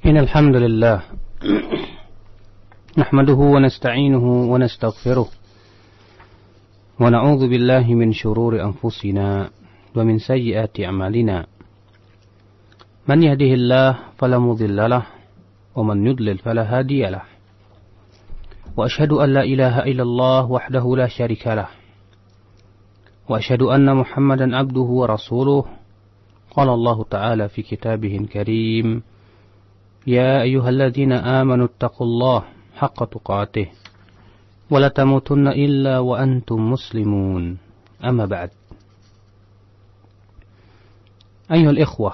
إن الحمد لله نحمده ونستعينه ونستغفره ونعوذ بالله من شرور أنفسنا ومن سيئات أعمالنا من يهده الله فلا مضل له ومن يضلل فلا هادي له وأشهد أن لا إله إلا الله وحده لا شريك له وأشهد أن محمدا عبده ورسوله قال الله تعالى في كتابه الكريم يا أيها الذين آمنوا اتقوا الله حق تقاته ولا تموتن إلا وأنتم مسلمون أما بعد أيها الإخوة,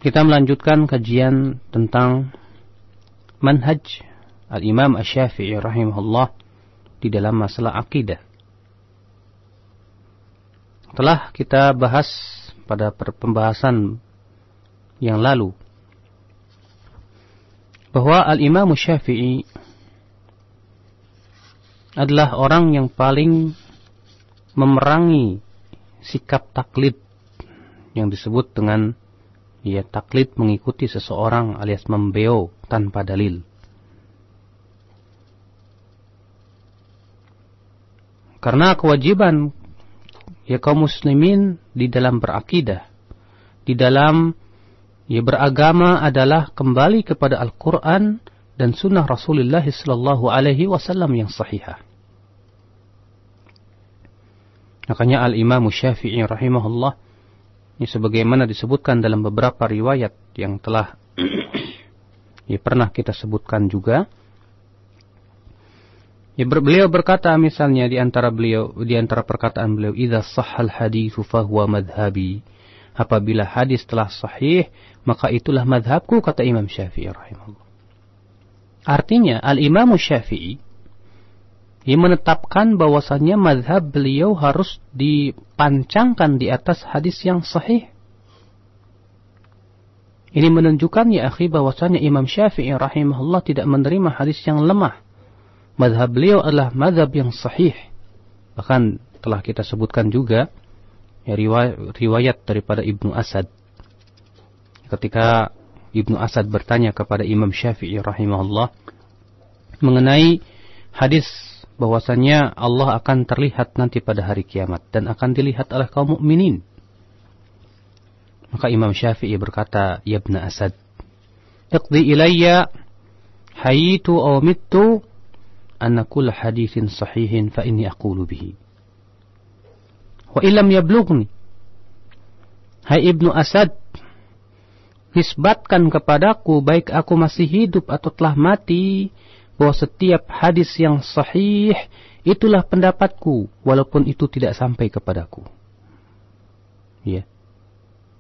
kita melanjutkan kajian tentang manhaj Al-Imam Asy-Syafi'i rahimahullah di dalam masalah akidah. Telah kita bahas pada pembahasan yang lalu bahwa Al-Imam Syafi'i adalah orang yang paling memerangi sikap taklid yang disebut dengan taklid mengikuti seseorang alias membeo tanpa dalil. Karena kewajiban kaum muslimin di dalam berakidah, di dalam beragama adalah kembali kepada Al-Quran dan sunnah Rasulullah sallallahu alaihi wasallam yang sahihah. Makanya Al-Imam Syafi'i rahimahullah, sebagaimana disebutkan dalam beberapa riwayat yang telah pernah kita sebutkan juga, beliau berkata misalnya di antara perkataan beliau, idza sahhal haditsu fahuwa madhhabi, apabila hadis telah sahih maka itulah madhabku, kata Imam Syafi'i rahimahullah. Artinya Al-Imam Syafi'i menetapkan bahwasannya madhab beliau harus dipancangkan di atas hadis yang sahih. Ini menunjukkan ya akhi bahwasannya Imam Syafi'i rahimahullah tidak menerima hadis yang lemah. Madhab beliau adalah madhab yang sahih. Bahkan telah kita sebutkan juga riwayat daripada Ibnu Asad. Ketika Ibnu Asad bertanya kepada Imam Syafi'i rahimahullah mengenai hadis bahwasanya Allah akan terlihat nanti pada hari kiamat dan akan dilihat oleh kaum mukminin. Maka Imam Syafi'i berkata, ya Ibnu Asad, iqdi ilayya hayitu aw mittu anna kull hadithin sahihin fa inni aqulu bihi wa illam yablughni. Hai Ibnu Asad, nisbatkan kepadaku baik aku masih hidup atau telah mati bahwa setiap hadis yang sahih itulah pendapatku walaupun itu tidak sampai kepadaku. Ya.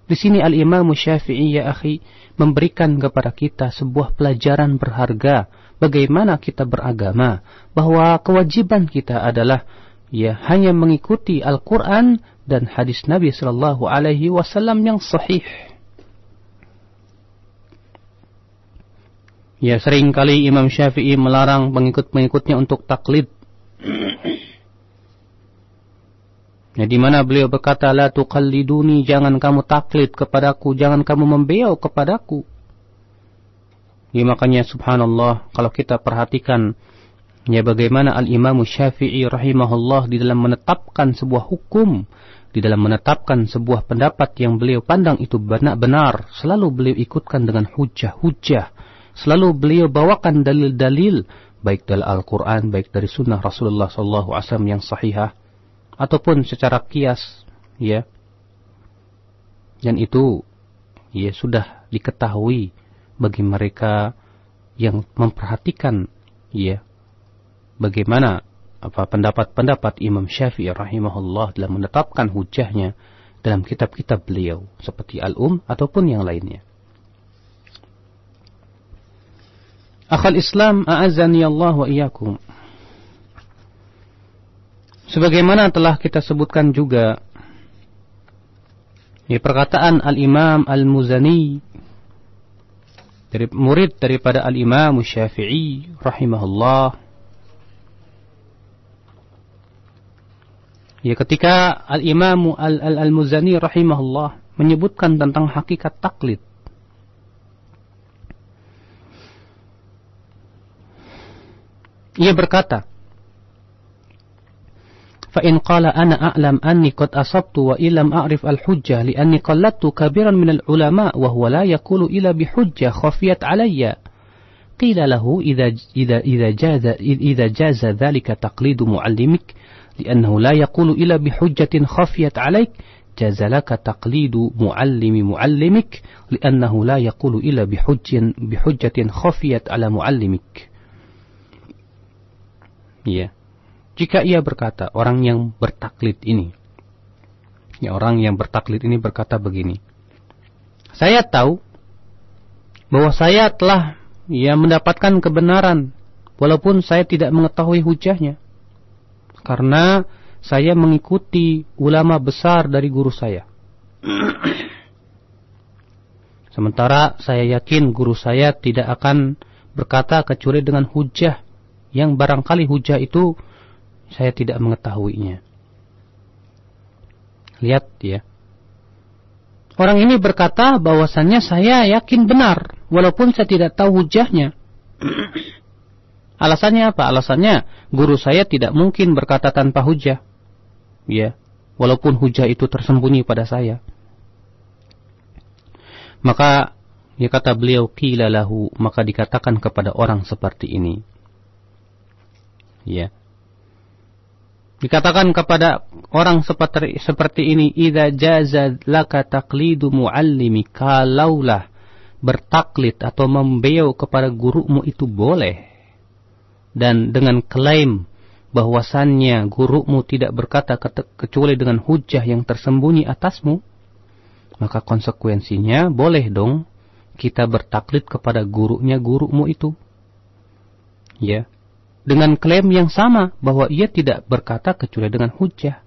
Di sini Al-Imam Syafi'i ya akhi memberikan kepada kita sebuah pelajaran berharga bagaimana kita beragama, bahwa kewajiban kita adalah hanya mengikuti Al-Quran dan hadis Nabi sallallahu alaihi wasallam yang sahih. Seringkali Imam Syafi'i melarang pengikut-pengikutnya untuk taklid. Di mana beliau berkata, la tuqalliduni, jangan kamu taklid kepadaku, jangan kamu membeau kepadaku. Makanya subhanallah, kalau kita perhatikan bagaimana Al-Imam Syafi'i rahimahullah di dalam menetapkan sebuah hukum, di dalam menetapkan sebuah pendapat yang beliau pandang itu benar, selalu beliau ikutkan dengan hujah-hujah, selalu beliau bawakan dalil-dalil baik dari Al-Quran, baik dari sunnah Rasulullah sallallahu alaihi wasallam yang sahihah ataupun secara qiyas, dan itu sudah diketahui bagi mereka yang memperhatikan bagaimana pendapat-pendapat Imam Syafi'i rahimahullah dalam menetapkan hujahnya dalam kitab-kitab beliau seperti Al-Um ataupun yang lainnya. Akhal Islam, a'azzani Allah wa iyyakum. Sebagaimana telah kita sebutkan juga perkataan Al-Imam Al-Muzani, dari murid daripada Al-Imam Syafi'i rahimahullah, ketika Al-Imam Al-Muzani rahimahullah menyebutkan tentang hakikat taklid. Ia berkata, فإن قال أنا أعلم أني قد أصبت وإن لم أعرف الحجة لأني قلدت كبيرا من العلماء وهو لا يقول إلا بحجة خفيت علي قيل له إذا جاز ذلك تقليد معلمك لأنه لا يقول إلا بحجة خفيت عليك جاز لك تقليد معلمك لأنه لا يقول إلا بحجة خفيت على معلمك. Ya. Jika ia berkata, orang yang bertaklid ini berkata begini, saya tahu bahwa saya telah mendapatkan kebenaran walaupun saya tidak mengetahui hujahnya, karena saya mengikuti ulama besar dari guru saya. Sementara saya yakin guru saya tidak akan berkata kecuali dengan hujah yang barangkali hujah itu saya tidak mengetahuinya. Lihat ya. Orang ini berkata bahwasannya saya yakin benar walaupun saya tidak tahu hujahnya. Alasannya apa? Alasannya guru saya tidak mungkin berkata tanpa hujah. Ya, walaupun hujah itu tersembunyi pada saya. Maka ya kata beliau, qila lahu, maka dikatakan kepada orang seperti ini. Ya. Dikatakan kepada orang seperti ini, idza jaza laka taqlidu muallimi, kalaulah bertaklid atau membeo kepada gurumu itu boleh, dan dengan klaim bahwasannya gurumu tidak berkata kecuali dengan hujah yang tersembunyi atasmu, maka konsekuensinya boleh dong kita bertaklid kepada gurumu itu. Ya. Dengan klaim yang sama bahwa ia tidak berkata kecuali dengan hujah.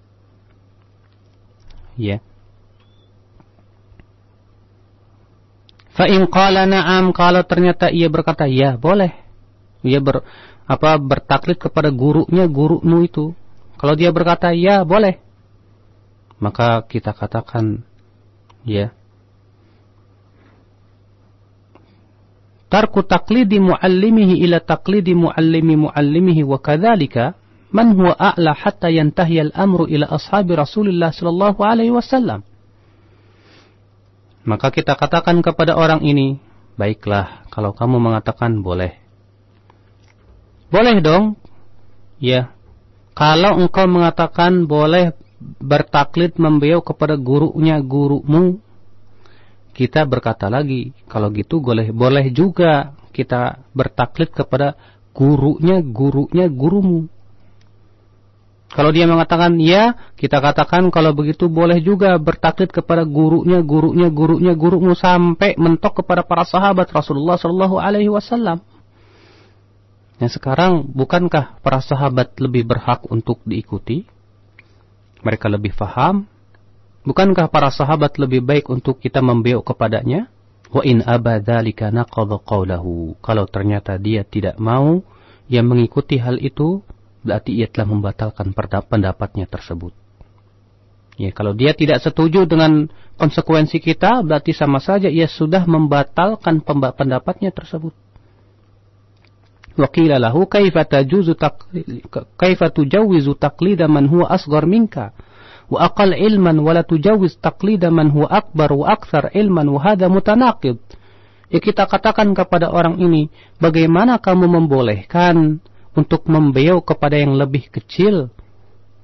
Ya. Fa in qala na'am, kalau ternyata ia berkata ya, boleh. Ia bertaklid kepada gurumu itu. Kalau dia berkata ya, boleh. Maka kita katakan ya. Tarku taqlidi muallimihi ila taqlidi muallimihi wa kadzalika man huwa a'la hatta yantahi al-amru ila ashabi Rasulillah sallallahu alaihi wasallam. Maka kita katakan kepada orang ini, baiklah kalau kamu mengatakan boleh. Boleh dong. Ya. Kalau engkau mengatakan boleh bertaklid membeo kepada gurumu, kita berkata lagi, kalau gitu boleh juga kita bertaklid kepada gurumu. Kalau dia mengatakan ya, kita katakan kalau begitu boleh juga bertaklid kepada gurumu sampai mentok kepada para sahabat Rasulullah sallallahu alaihi wasallam. Nah, sekarang bukankah para sahabat lebih berhak untuk diikuti? Mereka lebih faham. Bukankah para sahabat lebih baik untuk kita membeo kepadanya? Wa in aba dzalika naqadha qawlahu. Kalau ternyata dia tidak mau yang mengikuti hal itu, berarti ia telah membatalkan pendapatnya tersebut. Ya, kalau dia tidak setuju dengan konsekuensi kita, berarti sama saja ia sudah membatalkan pendapatnya tersebut. Wa qila lahu kaifa tujawwizu taqlida man huwa asghar minka wa aqal ilman wa la tujawiz taqlida man huwa akbar wa akthar ilman wa hadha mutanaqid. Ya, kita katakan kepada orang ini, bagaimana kamu membolehkan untuk membeo kepada yang lebih kecil,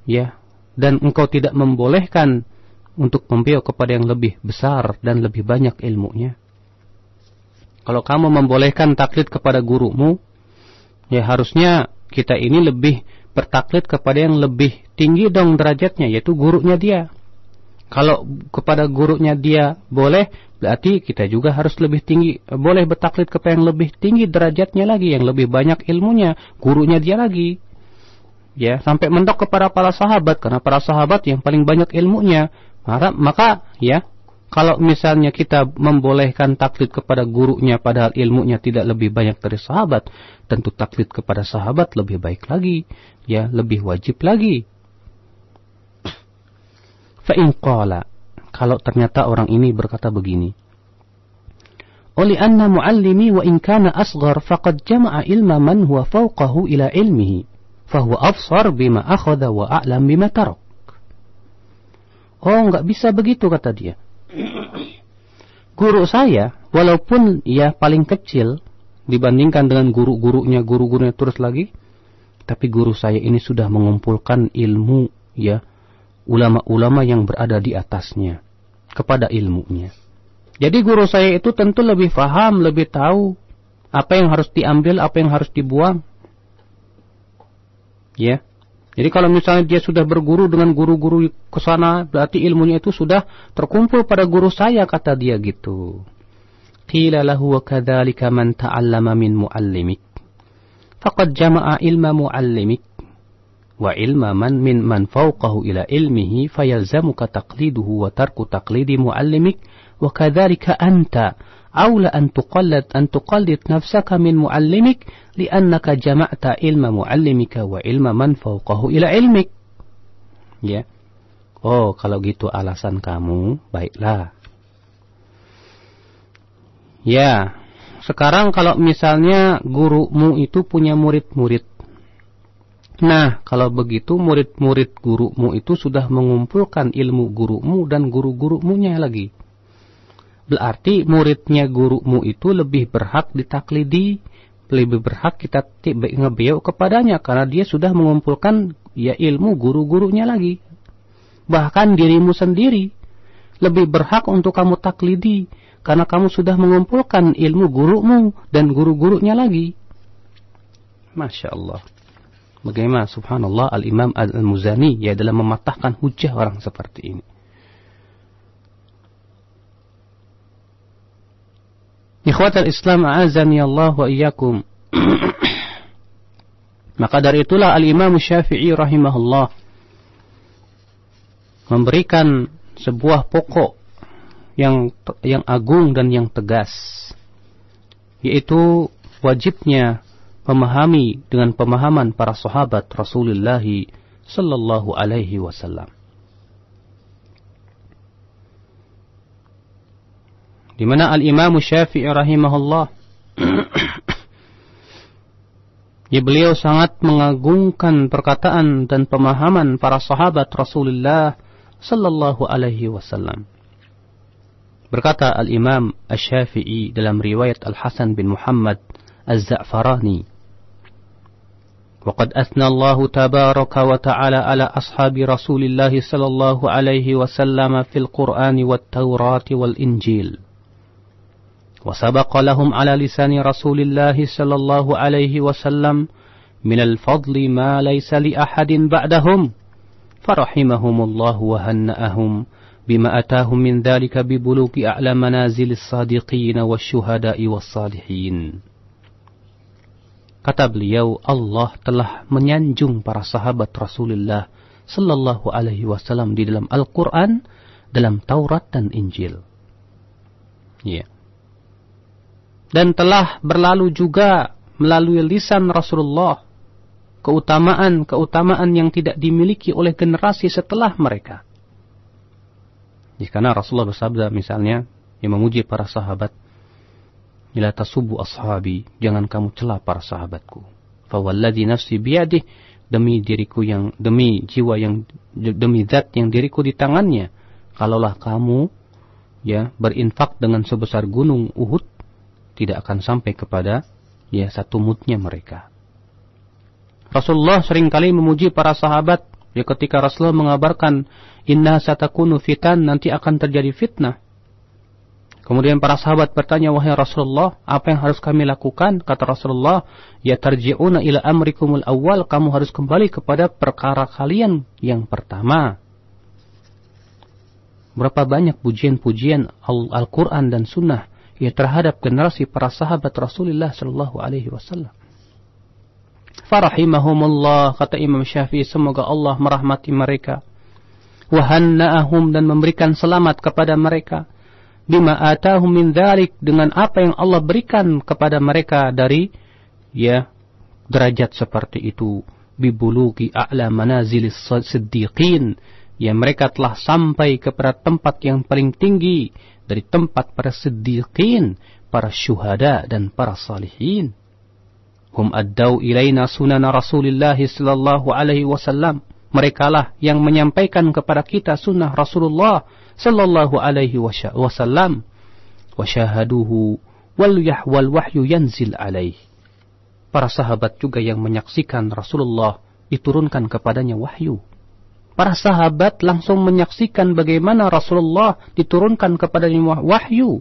ya, dan engkau tidak membolehkan untuk membeo kepada yang lebih besar dan lebih banyak ilmunya. Kalau kamu membolehkan taklid kepada gurumu, ya harusnya kita ini lebih bertaklid kepada yang lebih tinggi dong derajatnya, yaitu gurunya dia. Kalau kepada gurunya dia boleh, berarti kita juga harus lebih tinggi, boleh bertaklid kepada yang lebih tinggi derajatnya lagi, yang lebih banyak ilmunya, gurunya dia lagi. Ya, sampai mentok kepada para sahabat, karena para sahabat yang paling banyak ilmunya. Maka ya, kalau misalnya kita membolehkan taklid kepada gurunya padahal ilmunya tidak lebih banyak dari sahabat, tentu taklid kepada sahabat lebih baik lagi, ya, lebih wajib lagi. Fa in qala, kalau ternyata orang ini berkata begini. Oli anna muallimi wa in kana asghar faqad jama'a ilma man huwa fawqahu ila ilmihi fahuwa afsar bima akhadha wa a'lam bima tarak. Oh, enggak bisa begitu, kata dia. Guru saya, walaupun ia paling kecil dibandingkan dengan guru-gurunya terus lagi, tapi guru saya ini sudah mengumpulkan ilmu, ya, ulama-ulama yang berada di atasnya kepada ilmunya. Jadi guru saya itu tentu lebih paham, lebih tahu apa yang harus diambil, apa yang harus dibuang. Ya. Jadi kalau misalnya dia sudah berguru dengan guru-guru ke sana, berarti ilmunya itu sudah terkumpul pada guru saya, kata dia gitu. Qila lahu wa kadzalika man ta'allama min muallimik. Faqad jama'a ilma muallimik wa ilma man fawqahu ila ilmihi fayalzamuka taqliduhu wa tarku taqlidi muallimik wa kadzalika anta aula an tuqallid nafsaka min muallimik li'annaka jama'ta ilma muallimika wa ilma man fawqahu ila ilmik. Ya. Oh, kalau gitu alasan kamu, baiklah. Ya, sekarang kalau misalnya gurumu itu punya murid-murid. Nah, kalau begitu murid-murid gurumu itu sudah mengumpulkan ilmu gurumu dan guru-gurunya lagi. Berarti muridnya gurumu itu lebih berhak ditaklidi, lebih berhak kita ngebeau kepadanya karena dia sudah mengumpulkan ya ilmu guru-gurunya lagi. Bahkan dirimu sendiri lebih berhak untuk kamu taklidi karena kamu sudah mengumpulkan ilmu gurumu dan guru-gurunya lagi. Masya Allah. Bagaimana subhanallah Al-Imam Al-Muzani ya dalam mematahkan hujah orang seperti ini. Ikhwatal Islam a'azani Allah wa iyyakum. Maka dari itulah Al-Imam Syafi'i rahimahullah memberikan sebuah pokok yang agung dan yang tegas, yaitu wajibnya memahami dengan pemahaman para sahabat Rasulullah sallallahu alaihi wasallam. Di mana Al-Imam Syafi'i rahimahullah ya beliau sangat mengagungkan perkataan dan pemahaman para sahabat Rasulullah sallallahu alaihi wasallam. Berkata Al-Imam Asy-Syafi'i dalam riwayat Al-Hasan bin Muhammad Az-Za'farani, "Waqad athna Allah tabaraka wa ta'ala ala ashabi Rasulillah sallallahu alaihi wasallam fil Qur'ani wat Taurat wal Injil. Wa sabaqa lahum ala lisani Rasulillah sallallahu alaihi wasallam min al-fadli ma laysa li ahadin ba'dahum. Farahimahumullah wa hanna'ahum bima atahum min dhalika bibuluki a'la manazilis sadiqin wasyuhada'i wassalihin." Kata beliau, Allah telah menyanjung para sahabat Rasulullah sallallahu alaihi wasallam di dalam Al-Qur'an, dalam Taurat dan Injil. Ya. Dan telah berlalu juga melalui lisan Rasulullah keutamaan yang tidak dimiliki oleh generasi setelah mereka. Karena Rasulullah bersabda misalnya yang memuji para sahabat, "La tasubbu ashabi," jangan kamu cela para sahabatku. Fa walladzi nafsi biyadihi, demi zat yang diriku di tangannya, kalaulah kamu ya berinfak dengan sebesar gunung Uhud, tidak akan sampai kepada ya satu mudnya mereka. Rasulullah seringkali memuji para sahabat ya ketika Rasulullah mengabarkan inna satakunu fitan, nanti akan terjadi fitnah. Kemudian para sahabat bertanya, "Wahai Rasulullah, apa yang harus kami lakukan?" Kata Rasulullah, "Ya tarji'una ila amrikumul awal," kamu harus kembali kepada perkara kalian yang pertama. Berapa banyak pujian-pujian Al-Quran dan Sunnah ya terhadap generasi para sahabat Rasulullah sallallahu alaihi wasallam. Farahimahumullah, kata Imam Syafi'i, semoga Allah merahmati mereka. Wahanna'ahum, dan memberikan selamat kepada mereka. Bima atahum min dzalik, dengan apa yang Allah berikan kepada mereka dari ya derajat seperti itu. Bibulugi a'la manazilis siddiqin, Ya, mereka telah sampai kepada tempat yang paling tinggi dari tempat para siddiqin, para syuhada dan para salihin. Hum addau ilaina sunana Rasulillah sallallahu alaihi wasallam. Merekalah yang menyampaikan kepada kita sunnah Rasulullah sallallahu alaihi wasallam. Wa syahaduhu wal wahyu yanzil alaih. Para sahabat juga yang menyaksikan Rasulullah diturunkan kepadanya wahyu. Para sahabat langsung menyaksikan bagaimana Rasulullah diturunkan kepadanya wahyu.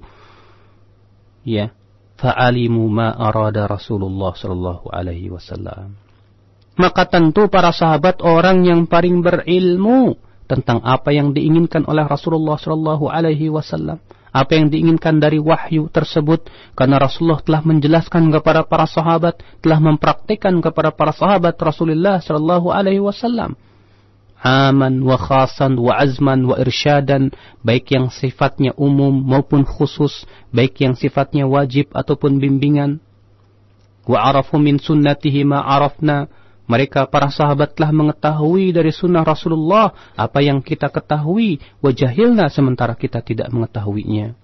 Ya, fa'alimu ma arada Rasulullah sallallahu alaihi wasallam. Maka tentu para sahabat orang yang paling berilmu tentang apa yang diinginkan oleh Rasulullah sallallahu alaihi wasallam, apa yang diinginkan dari wahyu tersebut, karena Rasulullah telah menjelaskan kepada para sahabat, telah mempraktikkan kepada para sahabat Rasulullah sallallahu alaihi wasallam. Aman wa khasan wa azman wa irsyadan, baik yang sifatnya umum maupun khusus, baik yang sifatnya wajib ataupun bimbingan. Wa arafu min sunnatihi ma arafna, mereka para sahabat telah mengetahui dari sunnah Rasulullah apa yang kita ketahui, wa jahilna, sementara kita tidak mengetahuinya.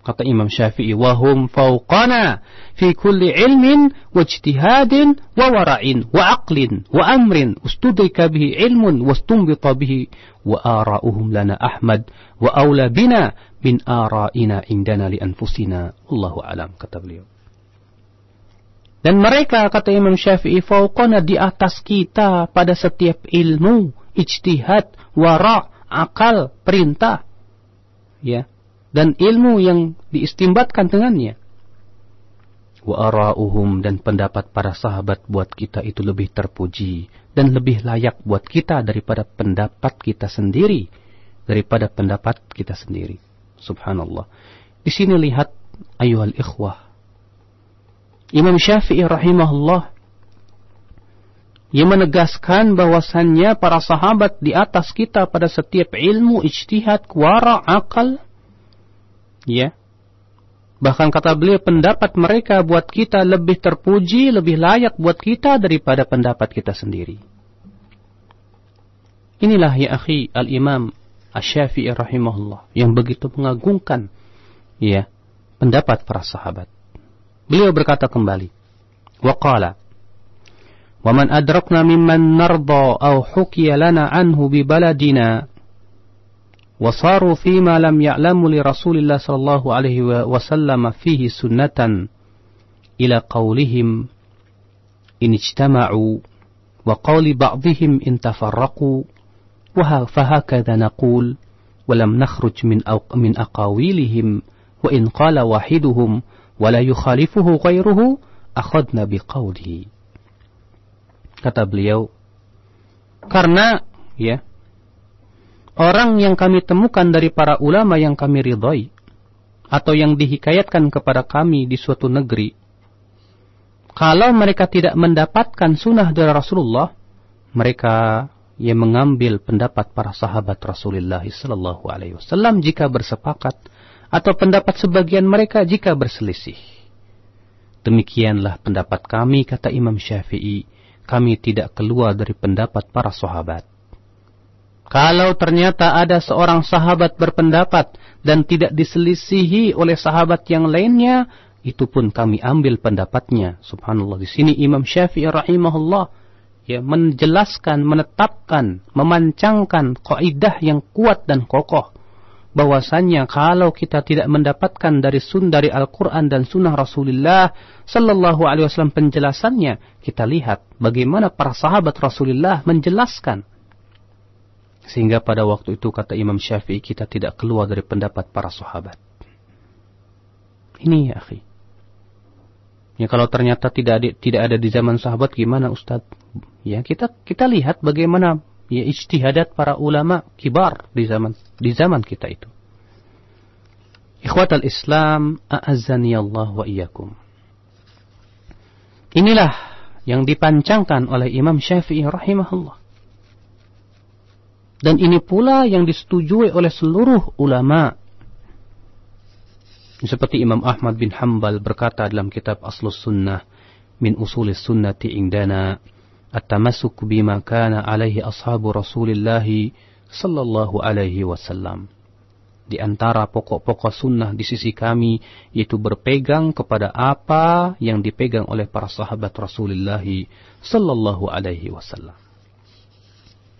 Kata Imam Syafi'i, wahum fauqana fi kulli ilmin wa ijtihadin wa wara'in wa aqlin wa amrin ustudrika bihi ilmun wastunbita bihi wa ara'uhum lana Ahmad wa aula bina min ara'ina indana li anfusina. Allahu alam, kata beliau. Dan mereka, kata Imam Syafi'i, fauqana, di atas kita pada setiap ilmu, ijtihad, wara', akal, perintah, ya, dan ilmu yang diistimbatkan dengannya. Wa ara'uhum, dan pendapat para sahabat buat kita itu lebih terpuji dan lebih layak buat kita daripada pendapat kita sendiri, Subhanallah. Di sini lihat, ayuhal ikhwah, Imam Syafi'i rahimahullah yang menegaskan bahwasannya para sahabat di atas kita pada setiap ilmu, ijtihad, wara', akal. Ya. Bahkan kata beliau, pendapat mereka buat kita lebih terpuji, lebih layak buat kita daripada pendapat kita sendiri. Inilah ya akhi al-Imam Asy-Syafi'i rahimahullah yang begitu mengagungkan, ya, pendapat para sahabat. Beliau berkata kembali, wa qala, wa man adrakna mimman narda aw hukiya lana anhu bi baladina wa saru fima lam ya'lamu li Rasulillah sallallahu alaihi wasallam fihi sunnatan ila qawlihim in ijtama'u wa qawli ba'dihim in tafarraqu wa fahakadha naqul wa lam nakhruj min aqawilihim wa in qala wahiduhum wala yukhalifuhu ghairuhu akhadna biqawlihi. Kata beliau, karena ya, orang yang kami temukan dari para ulama yang kami ridhai atau yang dihikayatkan kepada kami di suatu negeri, kalau mereka tidak mendapatkan sunnah dari Rasulullah, mereka yang mengambil pendapat para sahabat Rasulullah sallallahu alaihi wasallam jika bersepakat, atau pendapat sebagian mereka jika berselisih. Demikianlah pendapat kami, kata Imam Syafi'i, kami tidak keluar dari pendapat para sahabat. Kalau ternyata ada seorang sahabat berpendapat dan tidak diselisihi oleh sahabat yang lainnya, itu pun kami ambil pendapatnya. Subhanallah, di sini Imam Syafi'i rahimahullah ya menjelaskan, menetapkan, memancangkan kaidah yang kuat dan kokoh, bahwasannya kalau kita tidak mendapatkan dari Al-Quran dan Sunnah Rasulullah Sallallahu Alaihi Wasallam penjelasannya, kita lihat bagaimana para sahabat Rasulullah menjelaskan, sehingga pada waktu itu kata Imam Syafi'i kita tidak keluar dari pendapat para sahabat. Ini ya akhi. Ya kalau ternyata tidak ada di zaman sahabat, gimana Ustaz? Ya kita lihat bagaimana ya ijtihadat para ulama kibar di zaman kita itu. Ikhwatal Islam, a'azzani Allah wa iyyakum. Inilah yang dipancangkan oleh Imam Syafi'i rahimahullah. Dan ini pula yang disetujui oleh seluruh ulama. Seperti Imam Ahmad bin Hanbal berkata dalam kitab Aslus Sunnah min usulis sunnati indana, at-tamassuk bima kana alaihi ashabu Rasulillah sallallahu alaihi wasallam. Di antara pokok-pokok sunnah di sisi kami, yaitu berpegang kepada apa yang dipegang oleh para sahabat Rasulullah sallallahu alaihi wasallam.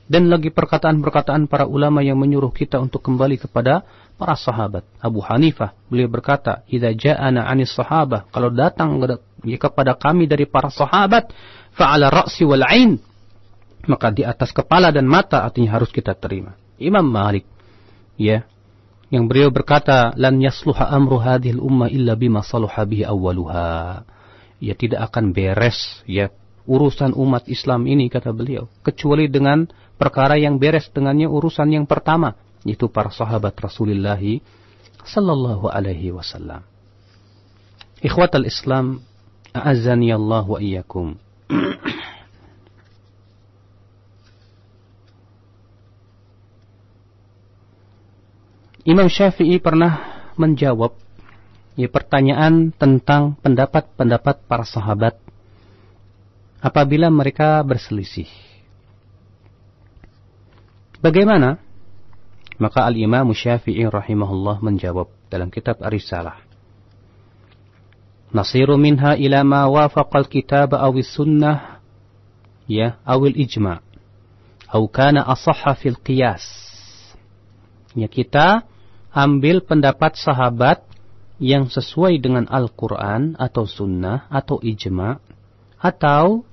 Dan lagi perkataan-perkataan para ulama yang menyuruh kita untuk kembali kepada para sahabat. Abu Hanifah, beliau berkata, "Idza ja'ana 'anis sahabah," kalau datang kepada kami dari para sahabat, fa'ala ra'si wal 'ain, maka di atas kepala dan mata, artinya harus kita terima. Imam Malik, ya, yang beliau berkata, "Lan yasluha amru hadhil ummah illa bima saluha bihi awwaluha." Ya, tidak akan beres ya urusan umat Islam ini, kata beliau, kecuali dengan perkara yang beres dengannya urusan yang pertama, yaitu para sahabat Rasulullah sallallahu alaihi wasallam. Ikhwatal Islam, a'azzani Allah wa iyyakum. Imam Syafi'i pernah menjawab pertanyaan tentang pendapat-pendapat para sahabat apabila mereka berselisih. Bagaimana? Maka Al-Imam Syafi'i rahimahullah menjawab dalam kitab Ar-Risalah, "Nasiru minha ila ma wafaqal kitab awis sunnah ya awil ijma' aw kana asahha fil qiyas." Ya, kita ambil pendapat sahabat yang sesuai dengan Al-Quran atau Sunnah atau Ijma' atau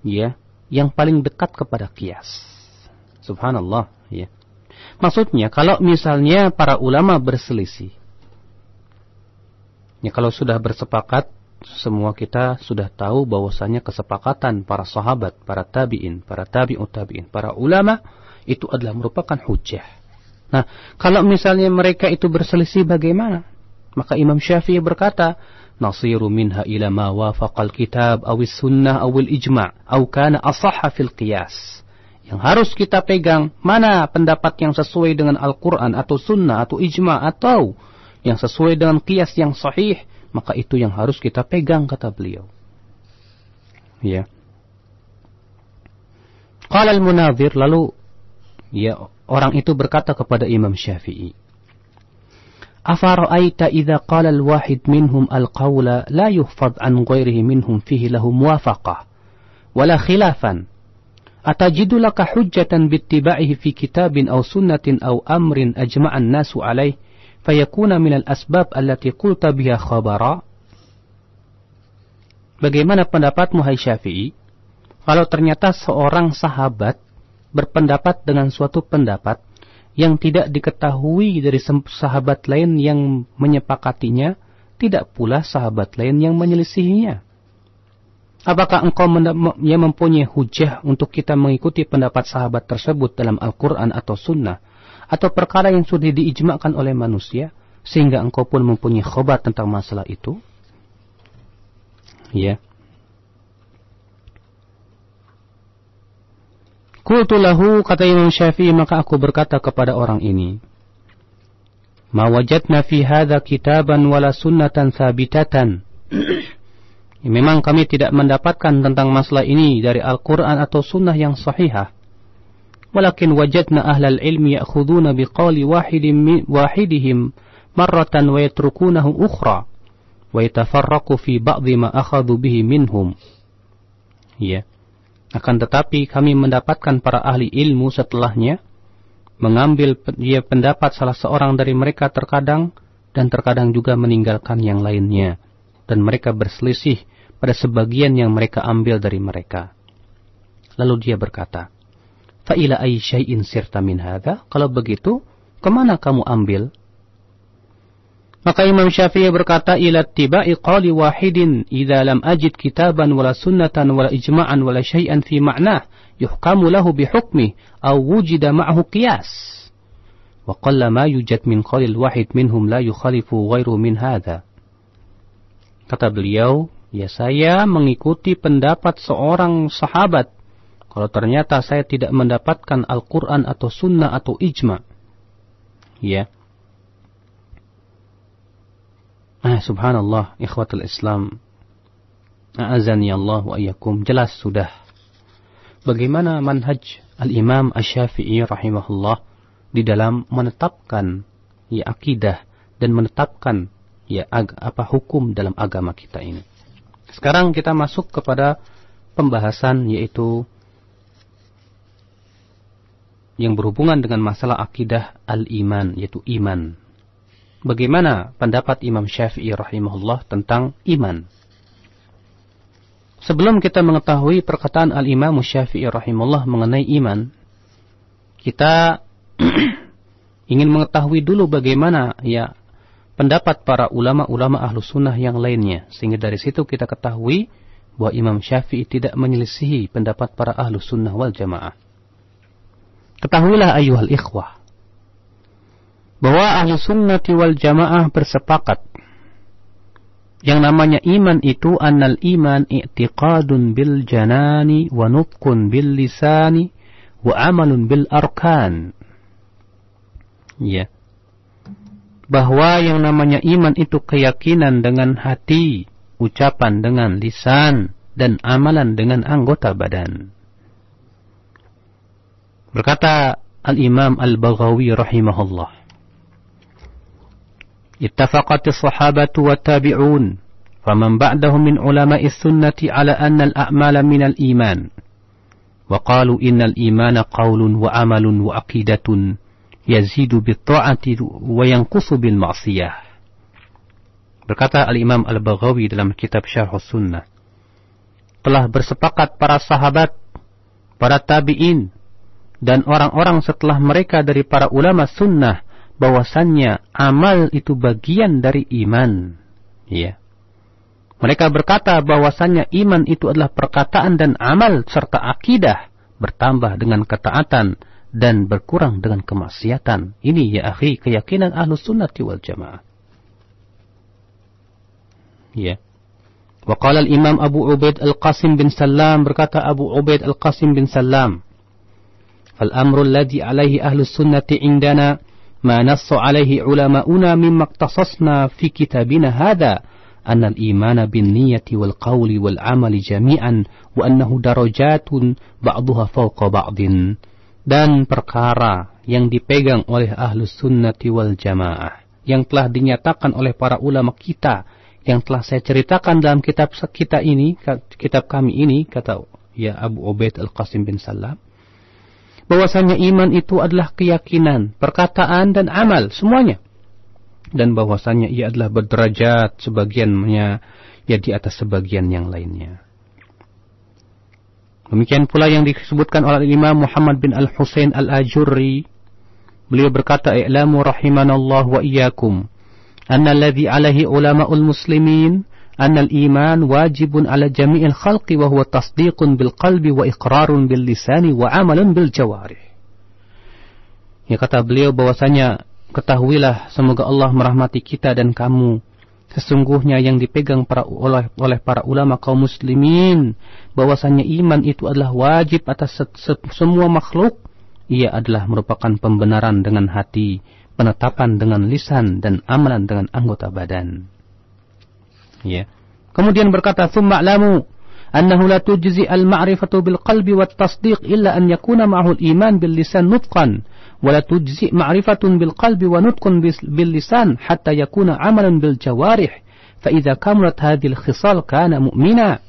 ya yang paling dekat kepada qiyas. Subhanallah, ya. Maksudnya kalau misalnya para ulama berselisih, ya kalau sudah bersepakat, semua kita sudah tahu bahwasanya kesepakatan para sahabat, para tabi'in, para tabi'ut tabi'in, para ulama itu adalah merupakan hujjah. Nah, kalau misalnya mereka itu berselisih bagaimana? Maka Imam Syafi'i berkata, "Nasiru minha ila ma wafaqal kitab awis sunnah awil ijma' aw kana asahha fil qiyas." Yang harus kita pegang, mana pendapat yang sesuai dengan Al-Quran atau sunnah atau ijma' atau yang sesuai dengan qiyas yang sahih, maka itu yang harus kita pegang, kata beliau. Ya. Qala al-munadhir, lalu ya orang itu berkata kepada Imam Syafi'i, "Afara'aita idza qala al-wahid minhum al-qawla la yuhfaz an ghairihi minhum fihi lahu muwafaqah wala khilafan atajidu laka hujjatan bittiba'ihi fi kitabin aw sunnatin aw amrin ajma'an nasu alaih fayakuna min al-asbab allati qulta biha khabara?" Bagaimana pendapatmu, hai Syafi'i, kalau ternyata seorang sahabat berpendapat dengan suatu pendapat yang tidak diketahui dari sahabat lain yang menyepakatinya, tidak pula sahabat lain yang menyelisihinya. Apakah engkau mempunyai hujah untuk kita mengikuti pendapat sahabat tersebut dalam Al-Quran atau Sunnah, atau perkara yang sudah diijma'kan oleh manusia, sehingga engkau pun mempunyai khobar tentang masalah itu? Ya. Qultu lahu, kata Imam Syafi'i, maka aku berkata kepada orang ini, "Ma wajadna fi hadha kitaban wala sunnatan thabitatan." Memang kami tidak mendapatkan tentang masalah ini dari Al-Quran atau sunnah yang sahihah. Walakin wajadna ahlal ilmi ya'khuduna biqawli wahidihim marratan wa yatrukunahu ukhra wa yatafarraqu fi ba'dhi ma akhadhu bihi minhum. Ya. Akan tetapi kami mendapatkan para ahli ilmu setelahnya mengambil pendapat salah seorang dari mereka terkadang dan terkadang juga meninggalkan yang lainnya, dan mereka berselisih pada sebagian yang mereka ambil dari mereka. Lalu dia berkata, "Fa ila ayyi syai'in sirta min hadza?" Kalau begitu, kemana kamu ambil? Maka Imam Syafi'i berkata, "Ila tiba'i qali wahidin idza lam ajid kitaban wala sunnatan wala ijma'an wala syai'an fi ma'nah yuhkamu lahu bihukmi aw wujida ma'ahu qiyas. Wa qalla ma yujad min qalil wahid minhum la yukhalifu ghairu min hadza." Kata beliau, ya saya mengikuti pendapat seorang sahabat kalau ternyata saya tidak mendapatkan Al-Quran atau sunnah atau ijma'. Ya. Subhanallah, ikhwatul Islam, a'azani Allah wa iyyakum. Jelas sudah bagaimana manhaj al-Imam Asy-Syafi'i rahimahullah di dalam menetapkan akidah dan menetapkan hukum dalam agama kita ini. Sekarang kita masuk kepada pembahasan yaitu yang berhubungan dengan masalah akidah al-iman, yaitu iman. Bagaimana pendapat Imam Syafi'i rahimahullah tentang iman? Sebelum kita mengetahui perkataan al-Imam Syafi'i rahimahullah mengenai iman, kita ingin mengetahui dulu bagaimana pendapat para ulama-ulama ahlu sunnah yang lainnya, sehingga dari situ kita ketahui bahwa Imam Syafi'i tidak menyelisihi pendapat para ahlu sunnah wal jamaah. Ketahuilah ayuhal ikhwah, bahwa ahlu sunnati wal jamaah bersepakat yang namanya iman itu annal iman i'tiqadun bil janani wa nutqun bil lisani wa amalun bil arkan. Ya. Bahwa yang namanya iman itu keyakinan dengan hati, ucapan dengan lisan, dan amalan dengan anggota badan. Berkata al-Imam al-Baghawi rahimahullah, ittafaqatis sahabatu wa tabi'un faman ba'dahum min ulama'is sunnati ala anna al-a'mala minal iman wa qalu innal imana qawlun wa amalun wa aqidatun yazidu bit ta'ati wa yanqusu bil ma'siyah. Berkata al-Imam al-Baghawi dalam kitab Syarh Sunnah, telah bersepakat para sahabat, para tabi'in, dan orang-orang setelah mereka dari para ulama sunnah bahwasannya amal itu bagian dari iman. Ya. Mereka berkata bahwasannya iman itu adalah perkataan dan amal serta akidah, bertambah dengan ketaatan dan berkurang dengan kemaksiatan. Ini ya akhi keyakinan Ahlus Sunnati wal Jamaah. Ya. Wa qala al-Imam Abu Ubaid al-Qasim bin Sallam, berkata Abu Ubaid al-Qasim bin Sallam, فالأمر الذي عليه أهل السنة عندنا ما نص عليه علماؤنا مما اقتصصنا في كتابنا هذا أن الإيمان بالنية والقول والعمل جميعا وأنه درجات بعضها فوق بعض. Dan perkara yang dipegang oleh Ahlus Sunnati wal Jamaah, yang telah dinyatakan oleh para ulama kita, yang telah saya ceritakan dalam kitab kita ini, kitab kami ini, kata Abu Ubaid al-Qasim bin Sallam, bahwasanya iman itu adalah keyakinan, perkataan dan amal semuanya, dan bahwasanya ia adalah berderajat, sebagiannya di atas sebagian yang lainnya. Demikian pula yang disebutkan oleh Imam Muhammad bin Al-Husain Al-Ajurri, beliau berkata, i'lamu rahimanallah wa iyyakum anna alladhi alaihi ulama'ul muslimin anna al-iman wajibun ala jami'il khalqi wa huwa tasdiqun bil qalbi wa iqrarun bil lisani wa amalun bil jawarih. Ya, kata beliau bahwasanya ketahuilah, semoga Allah merahmati kita dan kamu, sesungguhnya yang dipegang oleh para ulama kaum muslimin bahwasanya iman itu adalah wajib atas semua makhluk. Ia adalah merupakan pembenaran dengan hati, penetapan dengan lisan, dan amalan dengan anggota badan. Ya. Kemudian berkata, "Tsumma a'lamu annahu la tujzi al-ma'rifatu bil qalbi wat tasdiq illa an yakuna ma'ahu al-iman bil lisan nutqan, wa la tujzi ma'rifatun bil qalbi wa nutqun bil lisan hatta yakuna amalan bil jawarih, fa idza kamalat hadhihi al-khisal kana mu'mina."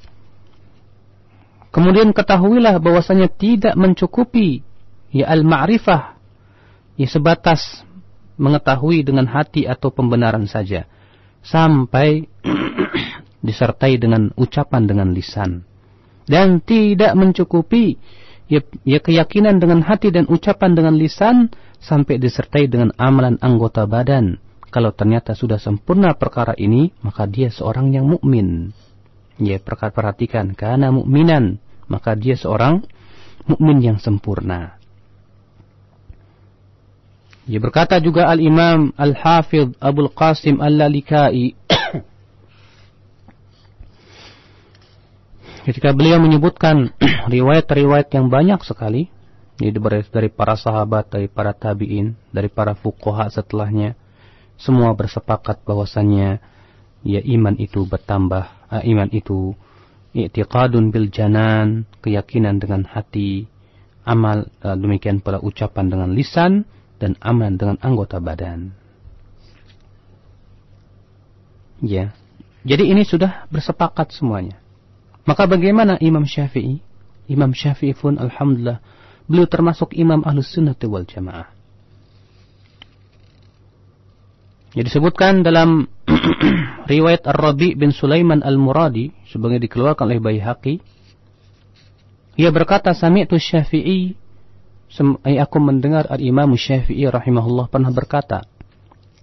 Kemudian ketahuilah bahwasanya tidak mencukupi al-ma'rifah sebatas mengetahui dengan hati atau pembenaran saja, sampai disertai dengan ucapan dengan lisan, dan tidak mencukupi keyakinan dengan hati dan ucapan dengan lisan sampai disertai dengan amalan anggota badan. Kalau ternyata sudah sempurna perkara ini, maka dia seorang yang mukmin. Perhatikan, karena mukminan, maka dia seorang mukmin yang sempurna. Berkata juga al-Imam Al-Hafidh Abul Qasim Al-Lalikai, ketika beliau menyebutkan riwayat-riwayat yang banyak sekali dari para sahabat, dari para tabi'in, dari para fuqaha setelahnya, semua bersepakat bahwasannya iman itu bertambah, iman itu i'tiqadun bil janan, keyakinan dengan hati, amal demikian pula ucapan dengan lisan, dan amal dengan anggota badan. Ya. Jadi ini sudah bersepakat semuanya. Maka bagaimana Imam Syafi'i? Imam Syafi'i pun alhamdulillah beliau termasuk imam Ahlus Sunnah wal Jamaah. Jadi disebutkan dalam riwayat Ar-Rabi' bin Sulaiman Al-Muradi sebagaimana dikeluarkan oleh Baihaqi, ia berkata, sami'tu Syafi'i, aku mendengar Al-Imam Syafi'i rahimahullah pernah berkata,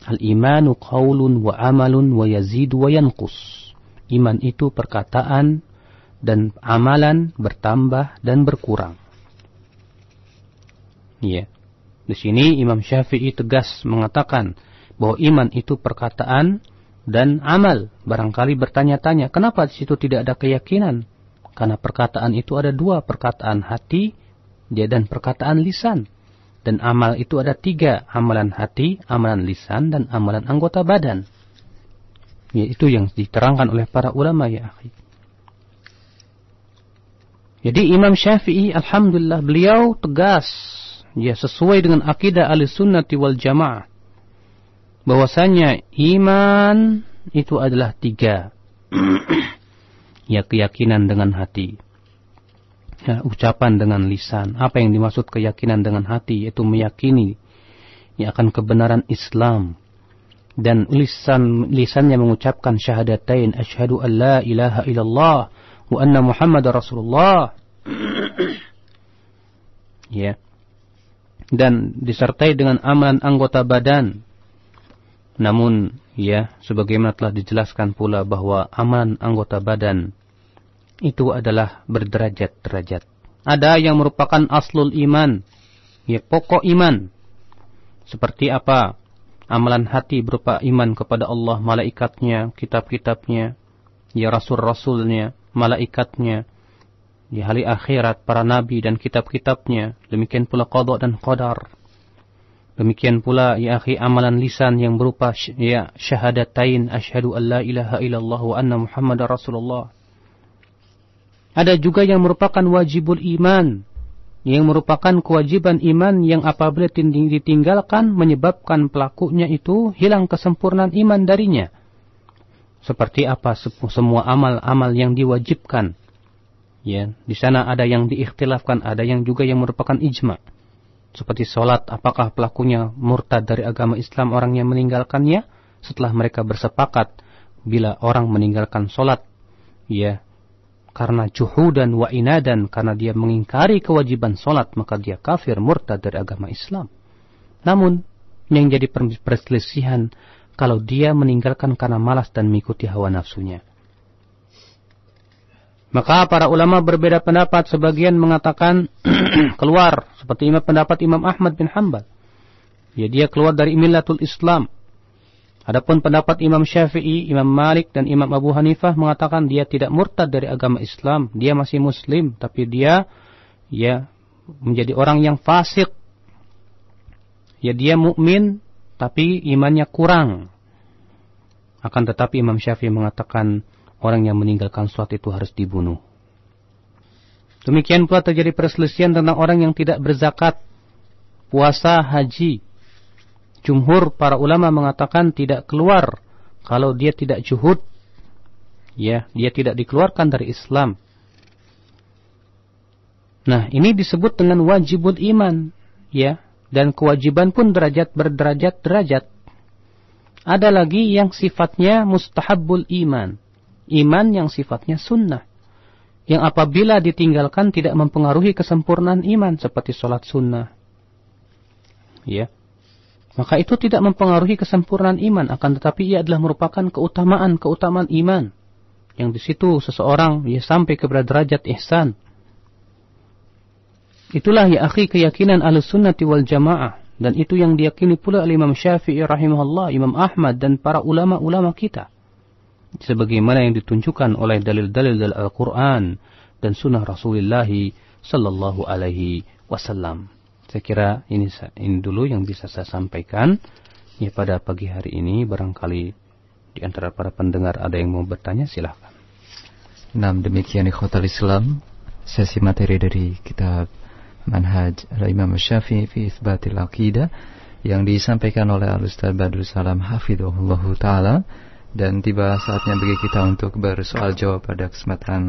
al-imanu qaulun wa amalun wa yazidu wa yanqus. Iman itu perkataan dan amalan, bertambah dan berkurang. Ya. Di sini Imam Syafi'i tegas mengatakan bahwa iman itu perkataan dan amal. Barangkali bertanya-tanya, kenapa di situ tidak ada keyakinan? Karena perkataan itu ada dua, perkataan hati dan perkataan lisan. Dan amal itu ada tiga, amalan hati, amalan lisan, dan amalan anggota badan. Ya, itu yang diterangkan oleh para ulama, ya akhi. Jadi Imam Syafi'i alhamdulillah beliau tegas, ya, sesuai dengan akidah Ahlussunnah wal Jamaah, bahwasanya iman itu adalah tiga. Ya, keyakinan dengan hati, ya, ucapan dengan lisan. Apa yang dimaksud keyakinan dengan hati? Yaitu meyakini ya akan kebenaran Islam, dan lisannya mengucapkan syahadatain, asyhadu an la ilaha illallah wa anna Muhammadar Rasulullah. Ya. Dan disertai dengan amalan anggota badan. Namun ya, sebagaimana telah dijelaskan pula bahwa amalan anggota badan itu adalah berderajat-derajat. Ada yang merupakan aslul iman, ya, pokok iman. Seperti apa? Amalan hati berupa iman kepada Allah, malaikatnya, kitab-kitabnya, ya, rasul-rasulnya, malaikatnya, ya, hari akhirat, para nabi dan kitab-kitabnya. Demikian pula qada dan qadar. Demikian pula ya akhi, amalan lisan yang berupa ya syahadatain, asyhadu an la ilaha illallah wa anna Muhammadar Rasulullah. Ada juga yang merupakan wajibul iman, yang merupakan kewajiban iman yang apabila ditinggalkan menyebabkan pelakunya itu hilang kesempurnaan iman darinya. Seperti apa? Semua amal-amal yang diwajibkan. Ya, di sana ada yang diikhtilafkan, ada yang juga yang merupakan ijma. Seperti sholat, apakah pelakunya murtad dari agama Islam orang yang meninggalkannya? Setelah mereka bersepakat, bila orang meninggalkan sholat, ya, karena juhudan wa inadan, karena dia mengingkari kewajiban sholat, maka dia kafir, murtad dari agama Islam. Namun, yang jadi perselisihan, kalau dia meninggalkan karena malas dan mengikuti hawa nafsunya. Maka para ulama berbeda pendapat. Sebagian mengatakan keluar, seperti pendapat Imam Ahmad bin Hanbal. Ya, dia keluar dari millatul Islam. Adapun pendapat Imam Syafi'i, Imam Malik dan Imam Abu Hanifah mengatakan dia tidak murtad dari agama Islam. Dia masih muslim, tapi dia ya menjadi orang yang fasik. Ya, dia mukmin tapi imannya kurang. Akan tetapi Imam Syafi'i mengatakan orang yang meninggalkan sholat itu harus dibunuh. Demikian pula terjadi perselisihan tentang orang yang tidak berzakat, puasa, haji. Jumhur para ulama mengatakan tidak keluar kalau dia tidak juhud. Ya, dia tidak dikeluarkan dari Islam. Nah, ini disebut dengan wajibul iman, ya, dan kewajiban pun berderajat-derajat. Ada lagi yang sifatnya mustahabbul iman. Iman yang sifatnya sunnah, yang apabila ditinggalkan tidak mempengaruhi kesempurnaan iman, seperti sholat sunnah, ya, maka itu tidak mempengaruhi kesempurnaan iman. Akan tetapi ia adalah merupakan keutamaan iman, yang di situ seseorang ya sampai kepada derajat ihsan. Itulah ya akhi keyakinan Ahlussunnah wal Jamaah, dan itu yang diyakini pula oleh Imam Syafi'i rahimahullah, Imam Ahmad dan para ulama-ulama kita. Sebagaimana yang ditunjukkan oleh dalil-dalil dari Al-Quran dan sunnah Rasulullah sallallahu alaihi wasallam. Saya kira ini dulu yang bisa saya sampaikan ya pada pagi hari ini. Barangkali di antara para pendengar ada yang mau bertanya, silahkan. Nah, demikian ikhwatal Islam, sesi materi dari kitab Manhaj Al-Imam Syafi'i fi Itsbatil Aqidah yang disampaikan oleh Al-Ustaz Badrul Salam hafizahullahu taala. Dan tiba saatnya bagi kita untuk bersoal jawab pada kesempatan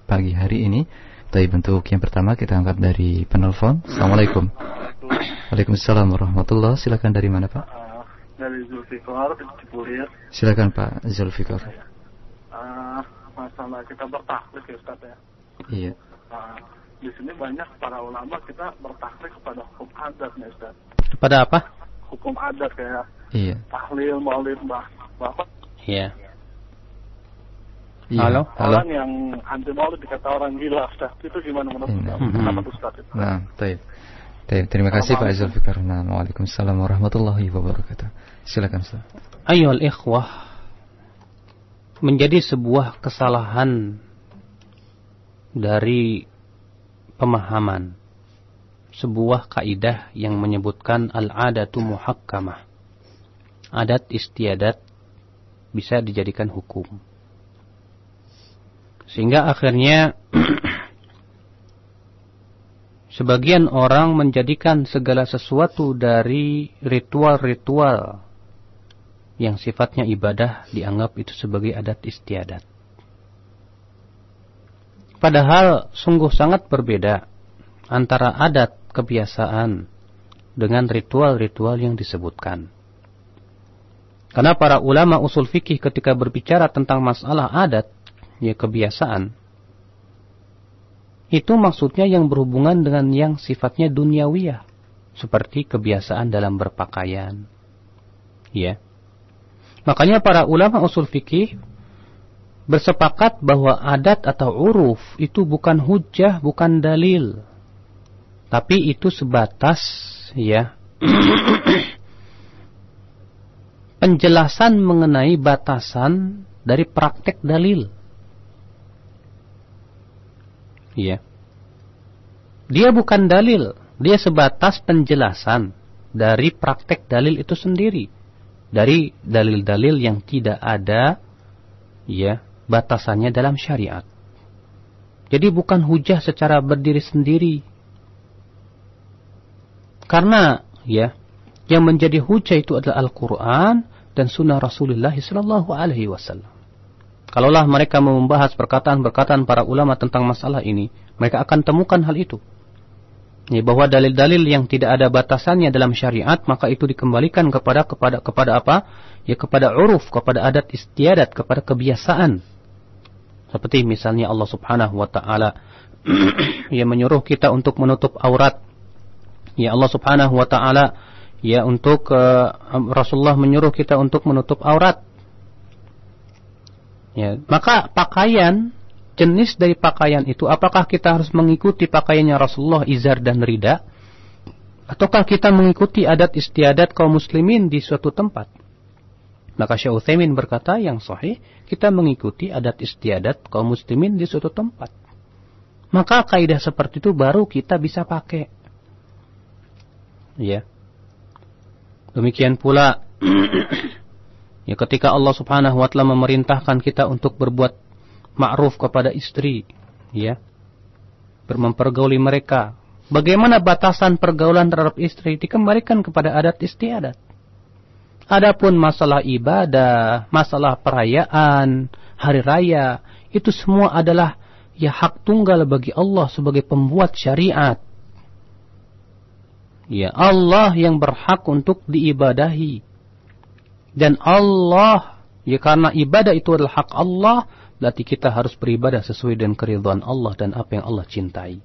pagi hari ini. Tapi bentuk yang pertama kita angkat dari penelpon. Assalamualaikum. Waalaikumsalam warahmatullahi. Silakan, dari mana Pak? Dari Zulfikar di Cipulir. Silakan Pak Zulfikar. Masalah kita bertaklid ya Ustaz ya. Iya. Di sini banyak para ulama kita bertaklid kepada hukum adat nih Ustaz. Kepada apa? Hukum adat kayak tahlil, maulid, bapak. Iya. Halo. Orang yang anti maulid dikata orang gila Ustaz. Itu gimana menurut Ustaz itu? Nah, baik. Terima kasih Pak Zulfikar. Waalaikumsalam warahmatullahi wabarakatuh. Silakan Ustaz. Ayyuhal ikhwah, menjadi sebuah kesalahan dari pemahaman sebuah kaidah yang menyebutkan al-adatu muhakkamah. Adat istiadat bisa dijadikan hukum. Sehingga akhirnya sebagian orang menjadikan segala sesuatu dari ritual-ritual yang sifatnya ibadah dianggap itu sebagai adat istiadat. Padahal sungguh sangat berbeda antara adat kebiasaan dengan ritual-ritual yang disebutkan. Karena para ulama usul fikih ketika berbicara tentang masalah adat, ya kebiasaan, itu maksudnya yang berhubungan dengan yang sifatnya duniawiyah, seperti kebiasaan dalam berpakaian. Ya. Makanya para ulama usul fikih bersepakat bahwa adat atau uruf itu bukan hujjah, bukan dalil. Tapi itu sebatas ya penjelasan mengenai batasan dari praktek dalil. Ya. Dia bukan dalil, dia sebatas penjelasan dari praktek dalil itu sendiri. Dari dalil-dalil yang tidak ada ya batasannya dalam syariat. Jadi bukan hujah secara berdiri sendiri. Karena ya yang menjadi hujah itu adalah Al-Quran dan Sunnah Rasulullah Sallallahu Alaihi Wasallam. Kalaulah mereka membahas perkataan-perkataan para ulama tentang masalah ini, mereka akan temukan hal itu. Ya, bahwa dalil-dalil yang tidak ada batasannya dalam syariat, maka itu dikembalikan kepada apa? Ya kepada uruf, kepada adat istiadat, kepada kebiasaan. Seperti misalnya Allah Subhanahu wa taala yang menyuruh kita untuk menutup aurat. Ya Allah Subhanahu wa taala ya untuk Rasulullah menyuruh kita untuk menutup aurat. Ya, maka pakaian, jenis dari pakaian itu, apakah kita harus mengikuti pakaiannya Rasulullah izar dan rida, ataukah kita mengikuti adat istiadat kaum muslimin di suatu tempat? Maka Syekh Utsaimin berkata yang sahih, kita mengikuti adat istiadat kaum muslimin di suatu tempat. Maka kaidah seperti itu baru kita bisa pakai. Ya. Demikian pula ya ketika Allah Subhanahu wa taala memerintahkan kita untuk berbuat ma'ruf kepada istri, ya. Mempergauli mereka. Bagaimana batasan pergaulan terhadap istri dikembalikan kepada adat istiadat. Adapun masalah ibadah, masalah perayaan, hari raya, itu semua adalah ya hak tunggal bagi Allah sebagai pembuat syariat. Ya, Allah yang berhak untuk diibadahi. Dan Allah, ya karena ibadah itu adalah hak Allah, berarti kita harus beribadah sesuai dengan keridhaan Allah dan apa yang Allah cintai.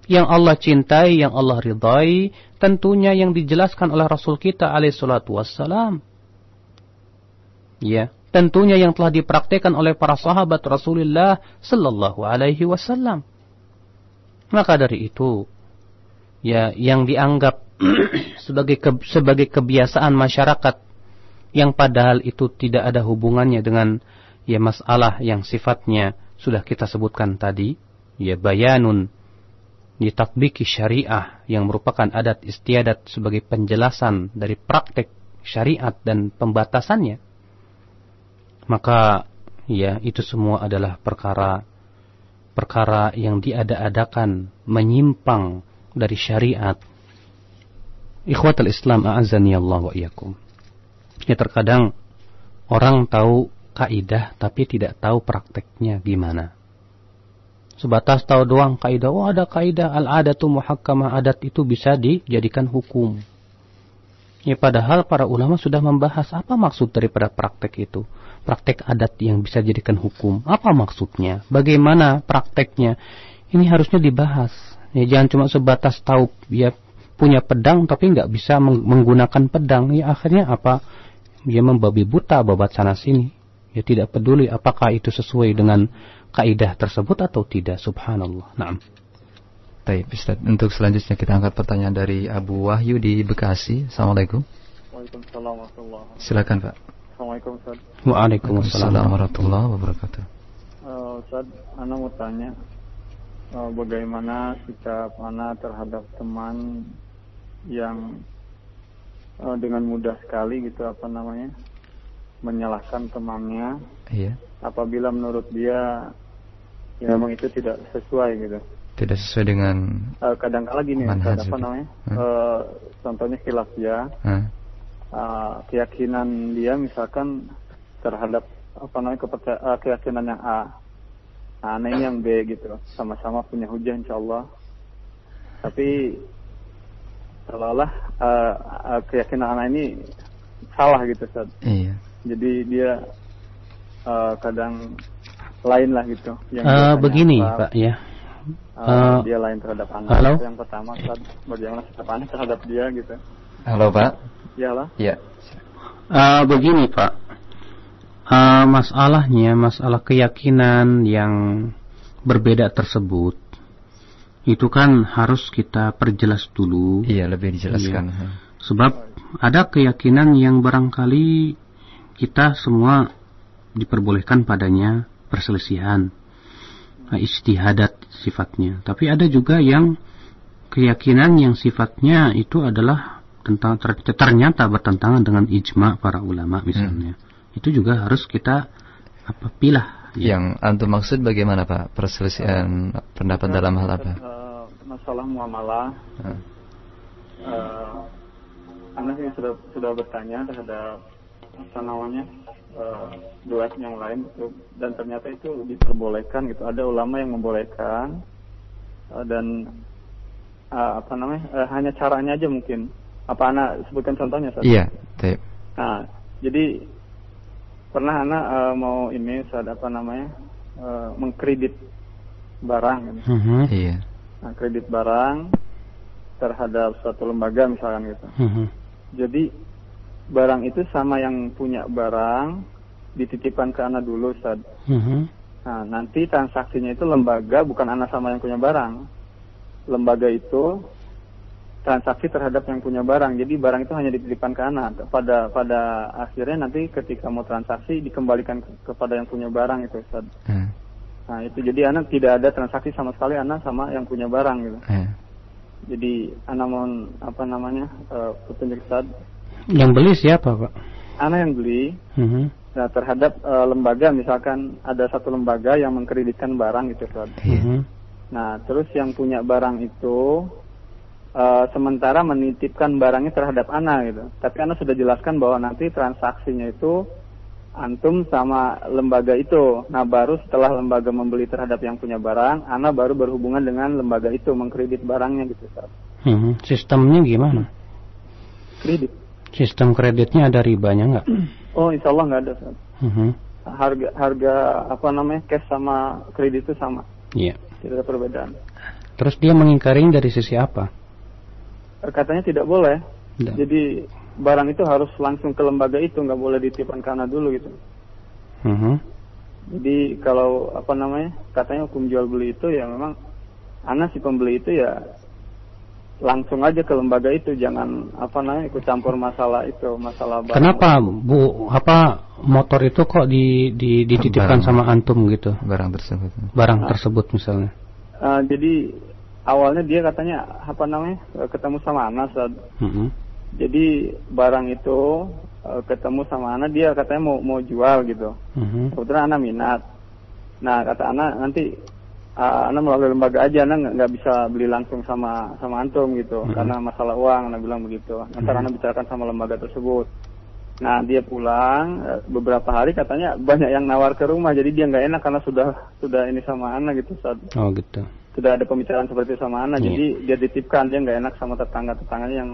Yang Allah cintai, yang Allah ridai, tentunya yang dijelaskan oleh Rasul kita alaihissalatu wassalam. Ya, tentunya yang telah dipraktikkan oleh para sahabat Rasulullah sallallahu alaihi wasallam. Maka dari itu, ya yang dianggap sebagai kebiasaan masyarakat yang padahal itu tidak ada hubungannya dengan ya masalah yang sifatnya sudah kita sebutkan tadi, ya bayanun ditatbiki syariah yang merupakan adat istiadat sebagai penjelasan dari praktek syariat dan pembatasannya. Maka ya itu semua adalah perkara yang diada-adakan, menyimpang dari syariat. Ikhwatul Islam, a'azzani Allah wa iyyakum. Ya terkadang orang tahu kaidah tapi tidak tahu prakteknya gimana. Sebatas tahu doang kaidah, oh ada kaidah al-adatu muhakkamah, adat itu bisa dijadikan hukum. Ya padahal para ulama sudah membahas apa maksud daripada praktek itu. Praktek adat yang bisa dijadikan hukum, apa maksudnya? Bagaimana prakteknya? Ini harusnya dibahas. Ya jangan cuma sebatas tahu ya punya pedang tapi nggak bisa menggunakan pedang. Ya akhirnya apa? Ya membabi buta babat sana sini. Ya tidak peduli apakah itu sesuai dengan kaidah tersebut atau tidak. Subhanallah. Naam. Baik, Ustaz. Untuk selanjutnya kita angkat pertanyaan dari Abu Wahyu di Bekasi. Assalamualaikum. Waalaikumsalam warahmatullahi wabarakatuh. Silakan, Pak. Assalamualaikum Ustaz. Waalaikumsalam warahmatullahi wabarakatuh. Ustaz, ana mau tanya bagaimana sikap ana terhadap teman yang dengan mudah sekali gitu menyalahkan temannya. Iya. Apabila menurut dia ya memang itu tidak sesuai gitu. Tidak sesuai dengan kadang-kala gini contohnya khilaf dia. Keyakinan dia misalkan terhadap keyakinan yang A. Nah, ini yang B gitu. Sama-sama punya hujah insyaallah. Tapi seolah-olah keyakinan anak ini salah gitu Ustaz. Iya. Jadi dia kadang lain lah gitu. Begini Pak ya. Dia lain terhadap anak. Halo? Yang pertama Ustaz, bagaimana sikap anak terhadap dia gitu. Halo Pak. Iyalah. Ya. Begini Pak. Masalah keyakinan yang berbeda tersebut itu kan harus kita perjelas dulu. Iya, lebih dijelaskan. Iya. Sebab ada keyakinan yang barangkali kita semua diperbolehkan padanya perselisihan, ijtihadat sifatnya. Tapi ada juga yang keyakinan yang sifatnya itu adalah ternyata bertentangan dengan ijma para ulama misalnya. Itu juga harus kita pilah. Yang antum maksud bagaimana Pak? Perselisihan pendapat dalam hal apa? Masalah muamalah. Anak yang sudah bertanya terhadap duet yang lain gitu, dan ternyata itu diperbolehkan gitu. Ada ulama yang membolehkan dan hanya caranya aja mungkin. Apa anak sebutkan contohnya Ustaz? Iya, baik. Nah, jadi pernah anak mau ini Ustaz mengkredit barang gitu. Iya. Nah, kredit barang terhadap suatu lembaga misalkan gitu. Jadi barang itu sama yang punya barang dititipkan ke anak dulu Ustaz. Nah, nanti transaksinya itu lembaga, bukan anak sama yang punya barang. Lembaga itu transaksi terhadap yang punya barang. Jadi barang itu hanya dititipkan ke anak. Pada akhirnya nanti ketika mau transaksi dikembalikan kepada yang punya barang itu Ustaz. Nah, itu jadi anak tidak ada transaksi sama sekali anak sama yang punya barang gitu. Jadi anak mohon petunjuk Ustaz. Yang beli siapa Pak? Anak yang beli. Nah, terhadap lembaga, misalkan ada satu lembaga yang mengkreditkan barang gitu Ustaz. Nah, terus yang punya barang itu sementara menitipkan barangnya terhadap anak gitu. Tapi anak sudah jelaskan bahwa nanti transaksinya itu antum sama lembaga itu. Nah, baru setelah lembaga membeli terhadap yang punya barang, anak baru berhubungan dengan lembaga itu mengkredit barangnya gitu Ustaz. Sistemnya gimana? Kredit. Sistem kreditnya ada ribanya nggak? Oh, insya Allah nggak ada Ustaz. Harga cash sama kredit itu sama. Iya. Tidak ada perbedaan. Terus dia mengingkarinya dari sisi apa? Katanya tidak boleh. Jadi barang itu harus langsung ke lembaga itu, nggak boleh dititipkan ke anak dulu gitu. Jadi kalau katanya hukum jual beli itu ya memang anak si pembeli itu ya langsung aja ke lembaga itu, jangan ikut campur masalah barang. Kenapa Bu motor itu kok dititipkan sama antum gitu? Barang tersebut misalnya. Jadi awalnya dia katanya ketemu sama anak Ustaz. Jadi barang itu ketemu sama anak, dia katanya mau jual gitu. Kebetulan anak minat. Nah kata anak, nanti anak melalui lembaga aja, anak nggak bisa beli langsung sama antum gitu, karena masalah uang, anak bilang begitu. Nanti anak bicarakan sama lembaga tersebut. Nah dia pulang beberapa hari, katanya banyak yang nawar ke rumah, jadi dia nggak enak karena sudah ini sama anak gitu. Oh gitu. Sudah ada pembicaraan seperti itu sama anak, jadi dia titipkan, dia nggak enak sama tetangganya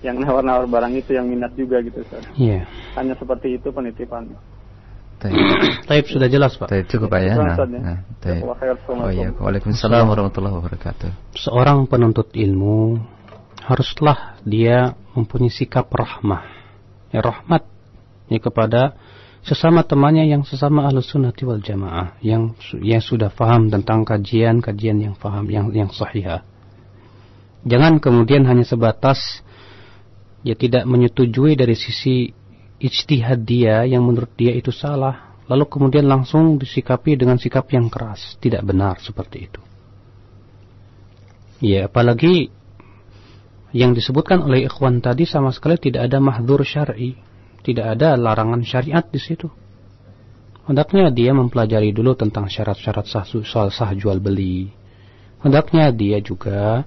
yang nawar-nawar barang itu, yang minat juga gitu, Ustaz. Iya. Hanya seperti itu penitipan. Taib sudah jelas, Pak. Taib cukup, Pak ya. Waalaikumsalam warahmatullahi wabarakatuh. Seorang penuntut ilmu haruslah dia mempunyai sikap rahmah, rahmat kepada sesama temannya yang sesama Ahlus Sunnati wal Jamaah, yang sudah faham tentang kajian yang faham, yang sahih. Jangan kemudian hanya sebatas tidak menyetujui dari sisi ijtihad dia yang menurut dia itu salah, lalu kemudian langsung disikapi dengan sikap yang keras. Tidak benar seperti itu. Apalagi yang disebutkan oleh ikhwan tadi sama sekali tidak ada mahdzur syar'i, tidak ada larangan syariat di situ. Hendaknya dia mempelajari dulu tentang syarat-syarat sah jual beli. Hendaknya dia juga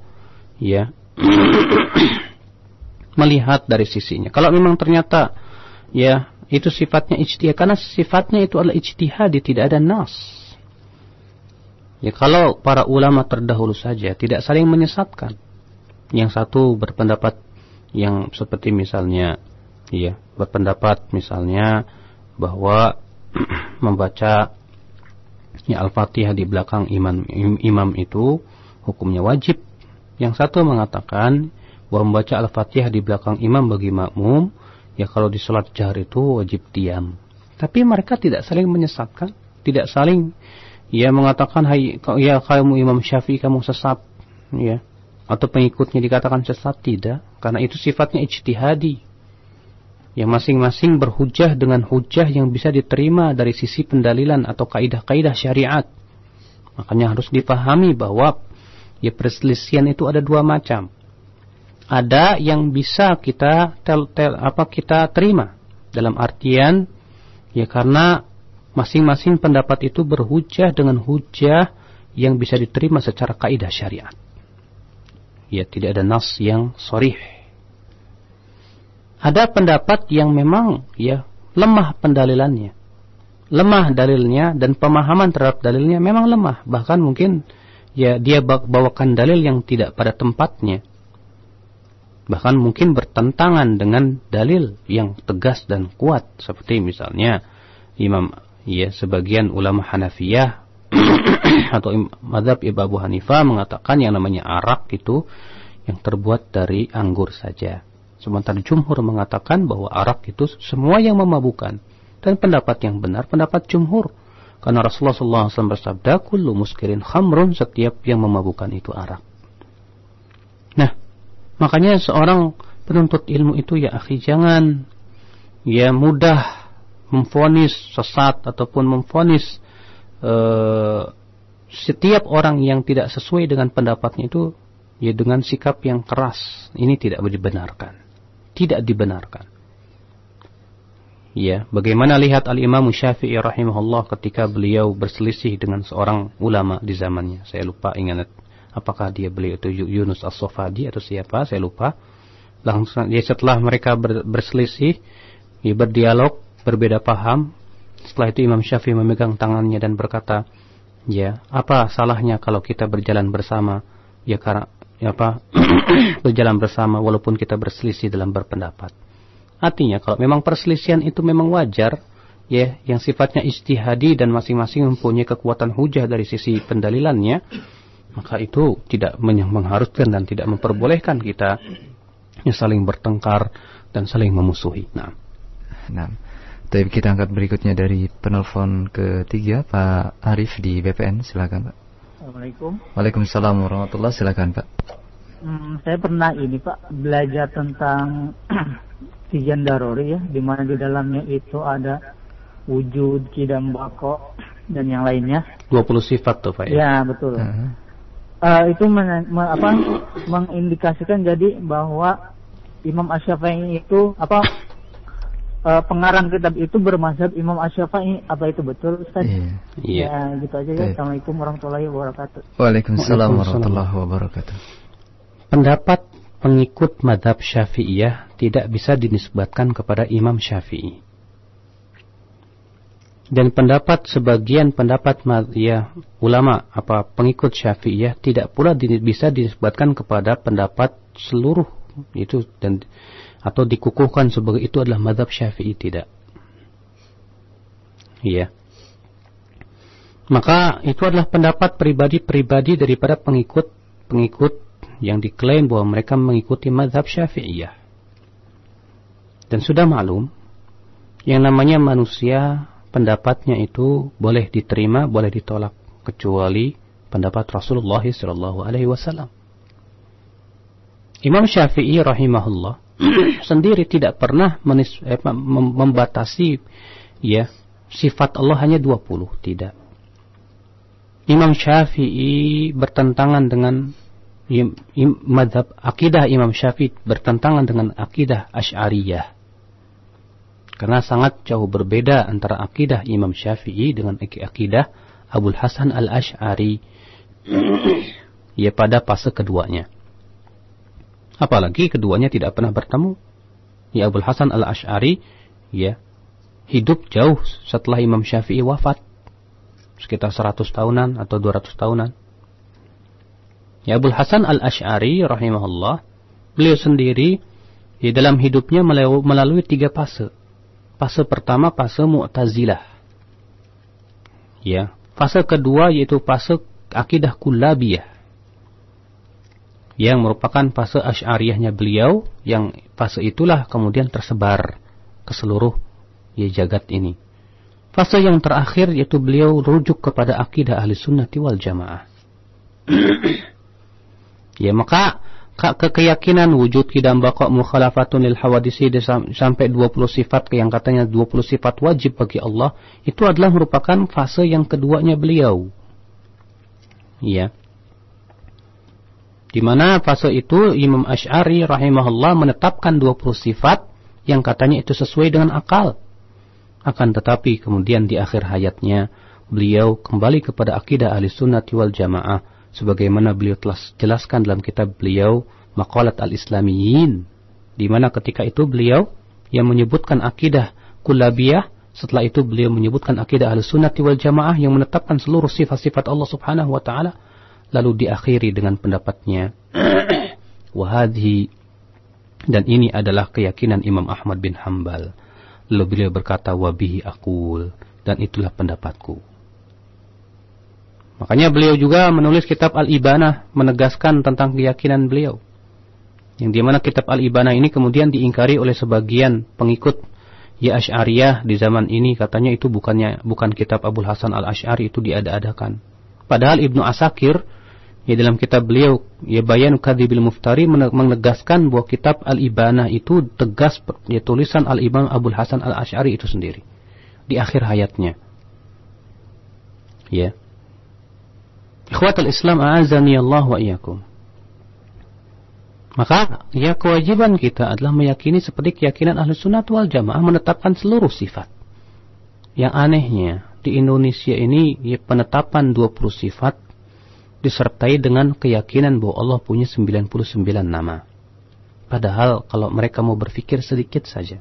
melihat dari sisinya. Kalau memang ternyata itu sifatnya ijtihad, karena sifatnya itu adalah ijtihad, tidak ada nas. Kalau para ulama terdahulu saja tidak saling menyesatkan. Yang satu berpendapat yang seperti misalnya berpendapat misalnya bahwa membaca Al-Fatihah di belakang imam itu hukumnya wajib. Yang satu mengatakan bahwa membaca Al-Fatihah di belakang imam bagi makmum, kalau di salat jahar itu wajib diam. Tapi mereka tidak saling menyesatkan, tidak saling mengatakan kamu Imam Syafi'i kamu sesat, atau pengikutnya dikatakan sesat, tidak, karena itu sifatnya ijtihadi. Yang masing-masing berhujjah dengan hujjah yang bisa diterima dari sisi pendalilan atau kaidah-kaidah syariat. Makanya harus dipahami bahwa perselisihan itu ada dua macam. Ada yang bisa kita terima dalam artian karena masing-masing pendapat itu berhujjah dengan hujjah yang bisa diterima secara kaidah syariat. Tidak ada nas yang sharih. Ada pendapat yang memang lemah pendalilannya, lemah dalilnya, dan pemahaman terhadap dalilnya memang lemah. Bahkan mungkin dia bawakan dalil yang tidak pada tempatnya. Bahkan mungkin bertentangan dengan dalil yang tegas dan kuat, seperti misalnya sebagian ulama Hanafiyah atau mazhab Abu Hanifah mengatakan yang namanya arak itu yang terbuat dari anggur saja. Sementara jumhur mengatakan bahwa arak itu semua yang memabukkan. Dan pendapat yang benar pendapat jumhur, karena Rasulullah SAW bersabda, kullu muskirin khamrun, setiap yang memabukkan itu arak. Nah, makanya seorang penuntut ilmu itu akhi, jangan mudah memvonis sesat ataupun memvonis setiap orang yang tidak sesuai dengan pendapatnya itu dengan sikap yang keras. Ini tidak dibenarkan. Tidak dibenarkan. Bagaimana lihat Al-Imam Syafi'i rahimahullah ketika beliau berselisih dengan seorang ulama di zamannya. Saya lupa ingat apakah beliau itu Yunus As-Sofadi atau siapa, saya lupa. Langsung setelah mereka berselisih, berdialog, berbeda paham. Setelah itu Imam Syafi'i memegang tangannya dan berkata, apa salahnya kalau kita berjalan bersama? Karena berjalan bersama walaupun kita berselisih dalam berpendapat. Artinya kalau memang perselisihan itu memang wajar, yang sifatnya ijtihadi dan masing-masing mempunyai kekuatan hujah dari sisi pendalilannya, maka itu tidak mengharuskan dan tidak memperbolehkan kita saling bertengkar dan saling memusuhi. Nah. Tapi kita angkat berikutnya dari penelpon ketiga, Pak Arif di BPN, silakan Pak. Assalamualaikum. Waalaikumsalam warahmatullahi, silakan Pak. Saya pernah Pak belajar tentang Tijan Daruri di mana di dalamnya itu ada wujud, qidam, baqo dan yang lainnya. 20 sifat tuh Pak ya? Ya betul. Itu mengindikasikan jadi bahwa Imam Asy-Syafi'i itu pengarang kitab itu bermazhab Imam Asy-Syafi'i, apa itu betul Ustaz? Iya. Ya, gitu aja ya. Assalamualaikum warahmatullahi wabarakatuh. Waalaikumsalam warahmatullahi wabarakatuh. Pendapat pengikut mazhab Syafi'iyah tidak bisa dinisbatkan kepada Imam Syafi'i. Dan pendapat sebagian pendapat ulama pengikut Syafi'iyah tidak pula bisa dinisbatkan kepada pendapat seluruh itu atau dikukuhkan sebagai itu adalah mazhab Syafi'i, tidak. Iya. Maka itu adalah pendapat pribadi daripada pengikut yang diklaim bahwa mereka mengikuti mazhab Syafi'iyah. Dan sudah maklum yang namanya manusia pendapatnya itu boleh diterima, boleh ditolak, kecuali pendapat Rasulullah SAW. Imam Syafi'i rahimahullah sendiri tidak pernah membatasi sifat Allah hanya 20, tidak. Imam Syafi'i bertentangan dengan mazhab akidah Imam Syafi'i bertentangan dengan akidah Asy'ariyah. Karena sangat jauh berbeda antara akidah Imam Syafi'i dengan akidah Abul Hasan al-Asy'ari pada fase keduanya. Apalagi keduanya tidak pernah bertemu. Abul Hasan al-Asy'ari hidup jauh setelah Imam Syafi'i wafat, sekitar 100 tahunan atau 200 tahunan. Abul Hasan al-Asy'ari rahimahullah, beliau sendiri dalam hidupnya melalui 3 fase. Fase pertama fase Mu'tazilah. Fase kedua yaitu fase akidah Kullabiyah, yang merupakan fase Asy'ariyahnya beliau, yang fase itulah kemudian tersebar ke seluruh jagat ini. Fase yang terakhir yaitu beliau rujuk kepada akidah Ahli Sunnati wal Jamaah. Maka keyakinan wujud qidam baqa mukhalafatun lil hawadisi sampai 20 sifat yang katanya 20 sifat wajib bagi Allah, itu adalah merupakan fase yang keduanya beliau. Di mana fase itu Imam Asy'ari rahimahullah menetapkan 20 sifat yang katanya itu sesuai dengan akal. Akan tetapi kemudian di akhir hayatnya beliau kembali kepada akidah Ahli Sunnati wal Jamaah, sebagaimana beliau telah jelaskan dalam kitab beliau Maqalat al-Islamiyyin, di mana ketika itu beliau yang menyebutkan akidah Kullabiyah, setelah itu beliau menyebutkan akidah Ahlussunnah wal Jamaah yang menetapkan seluruh sifat-sifat Allah Subhanahu wa taala, lalu diakhiri dengan pendapatnya wa hadhi, dan ini adalah keyakinan Imam Ahmad bin Hanbal. Lalu beliau berkata wa bihi aqul, dan itulah pendapatku. Makanya beliau juga menulis kitab Al-Ibanah menegaskan tentang keyakinan beliau. Yang dimana kitab Al-Ibanah ini kemudian diingkari oleh sebagian pengikut Asy'ariyah di zaman ini, katanya itu bukan kitab Abul Hasan al-Asy'ari, itu diada-adakan. Padahal Ibnu Asakir dalam kitab beliau Bayan Kadzibil Muftari menegaskan bahwa kitab Al-Ibanah itu tegas tulisan Al-Imam Abul Hasan al-Asy'ari itu sendiri di akhir hayatnya. Ikhwatul Islam a'azani Allah wa iyyakum. Maka kewajiban kita adalah meyakini seperti keyakinan Ahlussunnah wal Jamaah menetapkan seluruh sifat. Yang anehnya di Indonesia ini penetapan 20 sifat disertai dengan keyakinan bahwa Allah punya 99 nama. Padahal kalau mereka mau berpikir sedikit saja,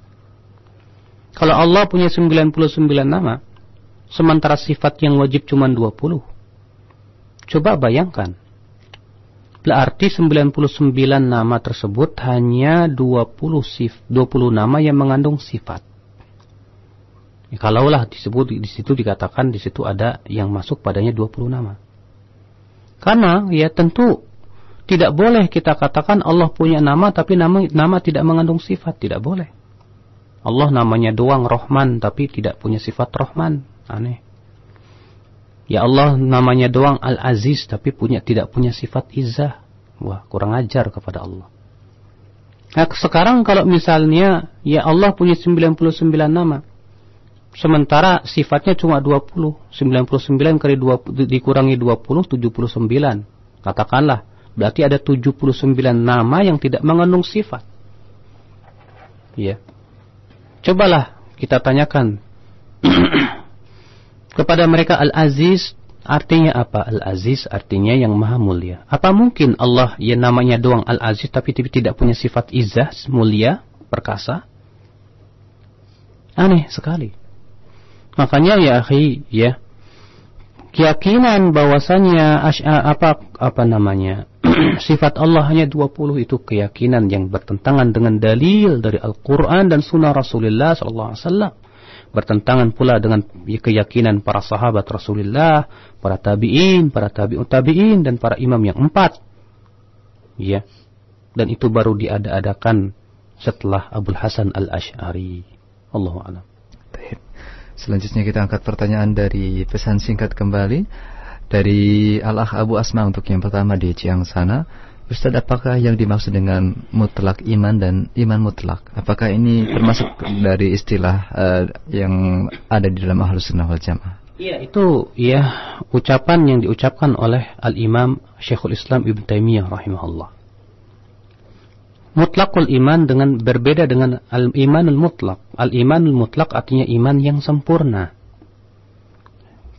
kalau Allah punya 99 nama, sementara sifat yang wajib cuma 20. Coba bayangkan, berarti 99 nama tersebut hanya 20 nama yang mengandung sifat. Kalaulah disebut di situ dikatakan di situ ada yang masuk padanya 20 nama. Karena tentu tidak boleh kita katakan Allah punya nama tapi nama tidak mengandung sifat, tidak boleh. Allah namanya doang Rahman tapi tidak punya sifat Rahman, aneh. Allah namanya doang Al-Aziz tapi tidak punya sifat Izzah. Wah, kurang ajar kepada Allah. Nah, sekarang kalau misalnya Allah punya 99 nama, sementara sifatnya cuma 20, 99 kali 20 dikurangi 20, 79. Katakanlah, berarti ada 79 nama yang tidak mengandung sifat. Ya. Cobalah kita tanyakan kepada mereka, Al-Aziz artinya apa? Al-Aziz artinya yang maha mulia. Apa mungkin Allah yang namanya doang Al-Aziz tapi tidak punya sifat izzah, mulia, perkasa? Aneh sekali. Makanya ya akhi, ya, keyakinan bahwasanya sifat Allah hanya 20 itu keyakinan yang bertentangan dengan dalil dari Al-Quran dan Sunnah Rasulullah SAW. Bertentangan pula dengan keyakinan para sahabat Rasulullah, para tabi'in, para tabi'ut tabi'in, dan para imam yang 4. Ya. Dan itu baru diada-adakan setelah Abul Hasan Al-Asy'ari. Allahu a'lam. Selanjutnya kita angkat pertanyaan dari pesan singkat kembali dari Al-Akh Abu Asma untuk yang pertama di Ciang sana. Ustaz, apakah yang dimaksud dengan mutlak iman dan iman mutlak? Apakah ini termasuk dari istilah yang ada di dalam Ahlus Sunnah wal Jamaah? Iya, itu ya ucapan yang diucapkan oleh Al-Imam Syekhul Islam Ibn Taimiyah rahimahullah. Mutlakul iman dengan berbeda dengan al-imanul mutlak. Al-imanul mutlak artinya iman yang sempurna.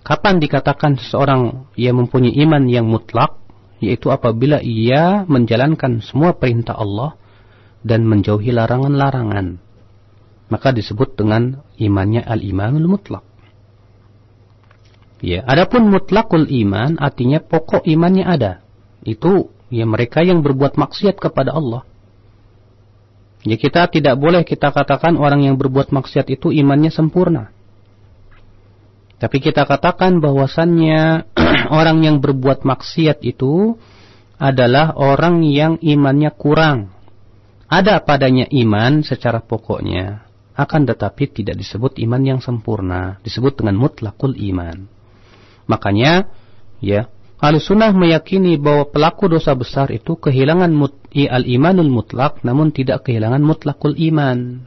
Kapan dikatakan seseorang ia mempunyai iman yang mutlak? Yaitu apabila ia menjalankan semua perintah Allah dan menjauhi larangan-larangan. Maka disebut dengan imannya al-imanul mutlak. Ya, adapun mutlakul iman artinya pokok imannya ada. Itu ya mereka yang berbuat maksiat kepada Allah. Ya, kita tidak boleh kita katakan orang yang berbuat maksiat itu imannya sempurna. Tapi kita katakan bahwasannya orang yang berbuat maksiat itu adalah orang yang imannya kurang. Ada padanya iman secara pokoknya, akan tetapi tidak disebut iman yang sempurna, disebut dengan mutlakul iman. Makanya, ya, Ahlus Sunnah meyakini bahwa pelaku dosa besar itu kehilangan al-imanul mutlak, namun tidak kehilangan mutlakul iman.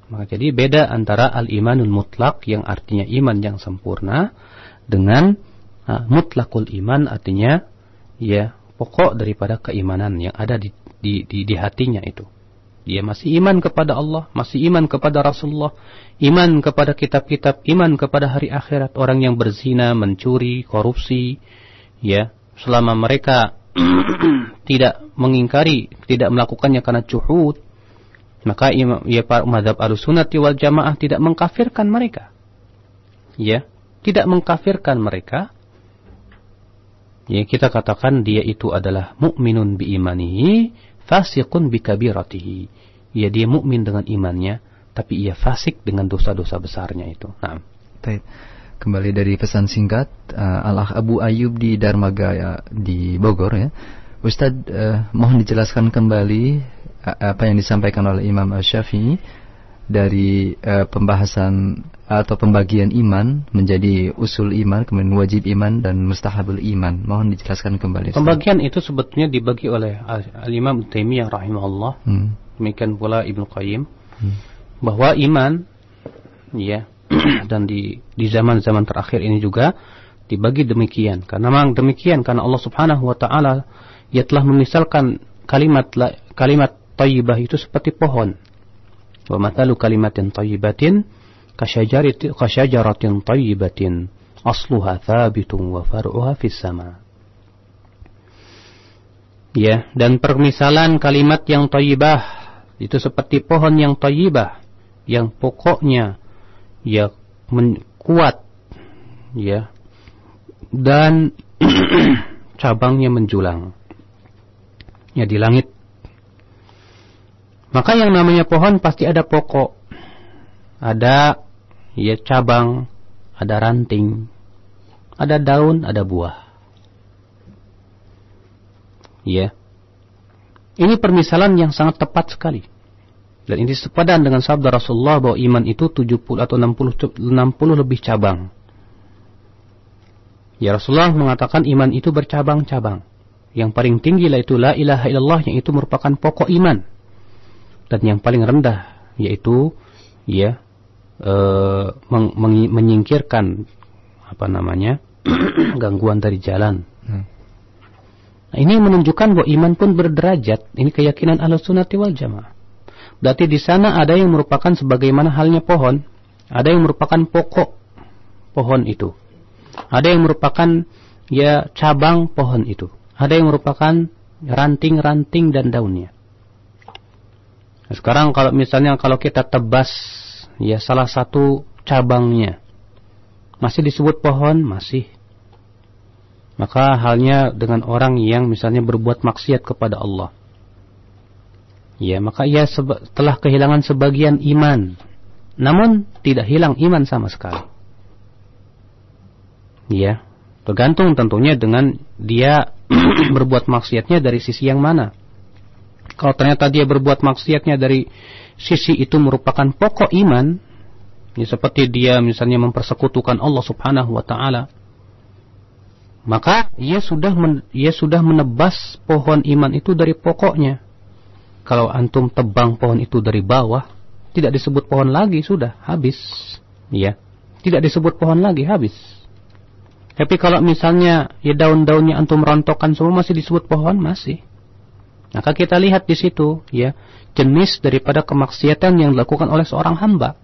Maka jadi beda antara al-imanul mutlak yang artinya iman yang sempurna dengan mutlakul iman artinya ya pokok daripada keimanan yang ada di hatinya itu. Dia masih iman kepada Allah, masih iman kepada Rasulullah, iman kepada kitab-kitab, iman kepada hari akhirat. Orang yang berzina, mencuri, korupsi, ya, selama mereka tidak mengingkari, tidak melakukannya karena juhud, maka ya para mazhab Ahlussunnati wal Jamaah tidak mengkafirkan mereka. Ya, tidak mengkafirkan mereka. Ya, kita katakan dia itu adalah mukminun bi imanihi, fasiqun bi kabiratihi. Ya, dia mukmin dengan imannya, tapi ia fasik dengan dosa-dosa besarnya itu. Nah, baik. Kembali dari pesan singkat Al-Akh Abu Ayyub di Darmagaya di Bogor ya. Ustaz, mohon dijelaskan kembali apa yang disampaikan oleh Imam Asy-Syafi'i dari pembahasan atau pembagian iman menjadi usul iman, kemudian wajib iman dan mustahabul iman. Mohon dijelaskan kembali. Pembagian itu sebetulnya dibagi oleh Al-Imam Taimiyah rahimahullah. Demikian pula Ibnu Qayyim. Bahwa iman ya dan di zaman-zaman terakhir ini juga dibagi demikian. Karena memang demikian karena Allah Subhanahu wa taala ya telah memisalkan kalimat thayyibah itu seperti pohon. Wa mathalu kalimatin thayyibatin kasyajaratin thayyibatin asluha thabitun wa far'uha fis sama. Ya, dan permisalan kalimat yang thayyibah itu seperti pohon yang thayyibah yang pokoknya ya kuat ya dan cabangnya menjulang ya di langit. Maka yang namanya pohon pasti ada pokok, ada ya cabang, ada ranting, ada daun, ada buah. Ya. Ini permisalan yang sangat tepat sekali. Dan ini sepadan dengan sabda Rasulullah bahwa iman itu 70 atau 60 lebih cabang. Ya, Rasulullah mengatakan iman itu bercabang-cabang. Yang paling tinggi yaitu la ilaha illallah, yang itu merupakan pokok iman. Dan yang paling rendah yaitu ya menyingkirkan gangguan dari jalan. Nah, ini menunjukkan bahwa iman pun berderajat. Ini keyakinan Ahlussunnati wal Jamaah. Berarti di sana ada yang merupakan sebagaimana halnya pohon, ada yang merupakan pokok pohon itu, ada yang merupakan ya cabang pohon itu, ada yang merupakan ranting-ranting dan daunnya. Nah, sekarang kalau misalnya kalau kita tebas ya salah satu cabangnya, masih disebut pohon? Masih. Maka halnya dengan orang yang misalnya berbuat maksiat kepada Allah. Ya, maka ia telah kehilangan sebagian iman. Namun tidak hilang iman sama sekali. Ya, tergantung tentunya dengan dia berbuat maksiatnya dari sisi yang mana. Kalau ternyata dia berbuat maksiatnya dari sisi itu merupakan pokok iman, ya seperti dia misalnya mempersekutukan Allah Subhanahu wa taala, maka ia sudah menebas pohon iman itu dari pokoknya. Kalau antum tebang pohon itu dari bawah, tidak disebut pohon lagi, sudah habis. Ya, tidak disebut pohon lagi, habis. Tapi kalau misalnya ya daun-daunnya antum rontokkan semua, masih disebut pohon? Masih. Maka kita lihat di situ ya jenis daripada kemaksiatan yang dilakukan oleh seorang hamba.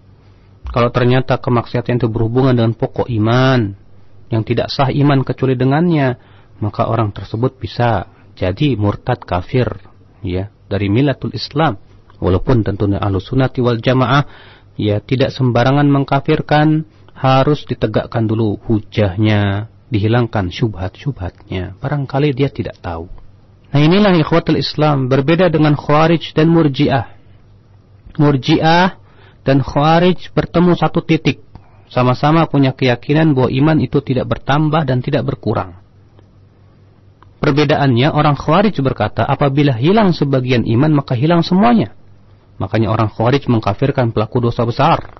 Kalau ternyata kemaksiatan itu berhubungan dengan pokok iman yang tidak sah iman kecuali dengannya, maka orang tersebut bisa jadi murtad kafir ya dari millatul Islam. Walaupun tentunya Ahlussunnah wal Jamaah ya tidak sembarangan mengkafirkan, harus ditegakkan dulu hujahnya, dihilangkan syubhat-syubhatnya. Barangkali dia tidak tahu. Nah, inilah ikhwatul Islam, berbeda dengan Khawarij dan Murji'ah. Murji'ah dan Khawarij bertemu satu titik. Sama-sama punya keyakinan bahwa iman itu tidak bertambah dan tidak berkurang. Perbedaannya, orang Khawarij berkata, apabila hilang sebagian iman, maka hilang semuanya. Makanya orang Khawarij mengkafirkan pelaku dosa besar.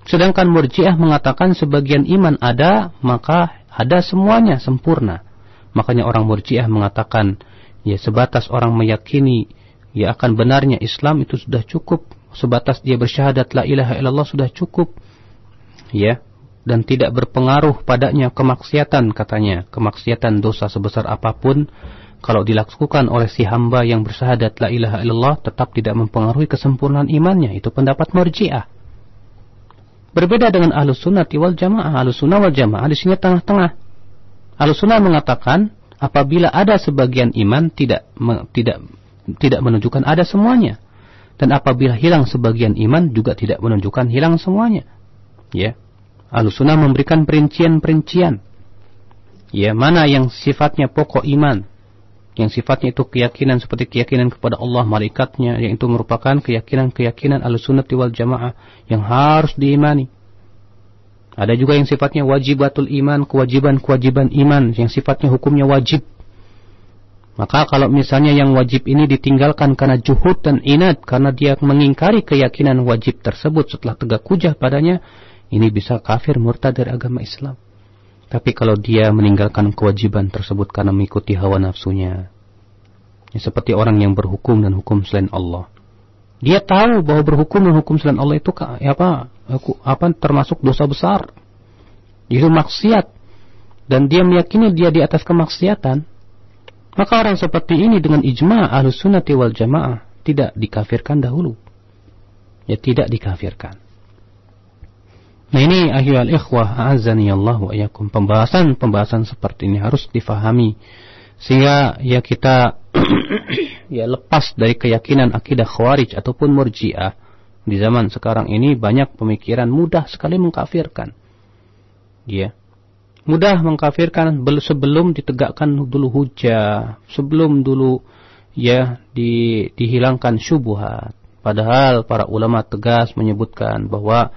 Sedangkan Murji'ah mengatakan sebagian iman ada, maka ada semuanya, sempurna. Makanya orang Murji'ah mengatakan, ya sebatas orang meyakini ya akan benarnya Islam itu sudah cukup. Sebatas dia bersyahadat la ilaha illallah sudah cukup. Ya, dan tidak berpengaruh padanya kemaksiatan, katanya. Kemaksiatan dosa sebesar apapun, kalau dilakukan oleh si hamba yang bersyahadat la ilaha illallah, tetap tidak mempengaruhi kesempurnaan imannya. Itu pendapat Murji'ah. Berbeda dengan Ahlussunnah wal Jamaah. Ahlussunnah wal Jamaah di sini tengah-tengah. Ahlussunnah mengatakan apabila ada sebagian iman tidak menunjukkan ada semuanya, dan apabila hilang sebagian iman juga tidak menunjukkan hilang semuanya. Ya, Ahlussunnah memberikan perincian-perincian. Ya, mana yang sifatnya pokok iman, yang sifatnya itu keyakinan seperti keyakinan kepada Allah, malaikatnya, yang itu merupakan keyakinan Ahlussunnah wal Jamaah yang harus diimani. Ada juga yang sifatnya wajibatul iman, kewajiban-kewajiban iman yang sifatnya hukumnya wajib. Maka kalau misalnya yang wajib ini ditinggalkan karena juhud dan inad, karena dia mengingkari keyakinan wajib tersebut setelah tegak hujah padanya, ini bisa kafir murtad dari agama Islam. Tapi kalau dia meninggalkan kewajiban tersebut karena mengikuti hawa nafsunya, ya seperti orang yang berhukum dan hukum selain Allah. Dia tahu bahwa berhukum dan hukum selain Allah itu termasuk dosa besar. Itu maksiat. Dan dia meyakini dia di atas kemaksiatan. Maka orang seperti ini dengan ijma' Ahlussunnah wal Jamaah tidak dikafirkan dahulu. Ya, tidak dikafirkan. Nah, ini ayyuhal ikhwah a'azzani Allah wa iyyakum, pembahasan seperti ini harus difahami sehingga ya kita ya lepas dari keyakinan akidah Khawarij ataupun Murji'ah. Di zaman sekarang ini banyak pemikiran mudah sekali mengkafirkan. Ya. Mudah mengkafirkan sebelum ditegakkan dulu hujah, sebelum dulu ya dihilangkan syubhat. Padahal para ulama tegas menyebutkan bahwa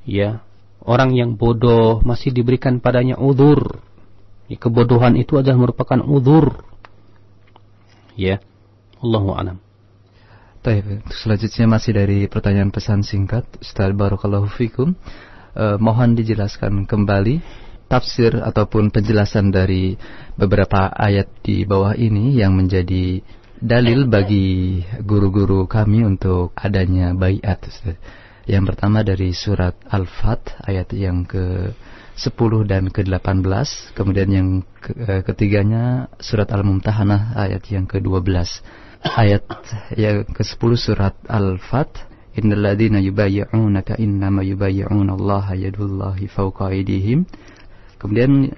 ya orang yang bodoh masih diberikan padanya udzur. Ya, kebodohan itu adalah merupakan udzur. Ya, Allahu a'lam. Baik, selanjutnya masih dari pertanyaan pesan singkat, Ustaz barakallahu fikum. Mohon dijelaskan kembali tafsir ataupun penjelasan dari beberapa ayat di bawah ini yang menjadi dalil bagi guru-guru kami untuk adanya baiat, Ustaz. Yang pertama dari surat Al-Fat ayat yang ke-10 dan ke-18. Kemudian yang ketiganya surat Al-Mumtahanah ayat yang ke-12. ayat yang ke-10 surat Al-Fat, innal ladzina yubayyi'unaka innama yubayyi'una Allaha yadullahi fawqa aydihim. Kemudian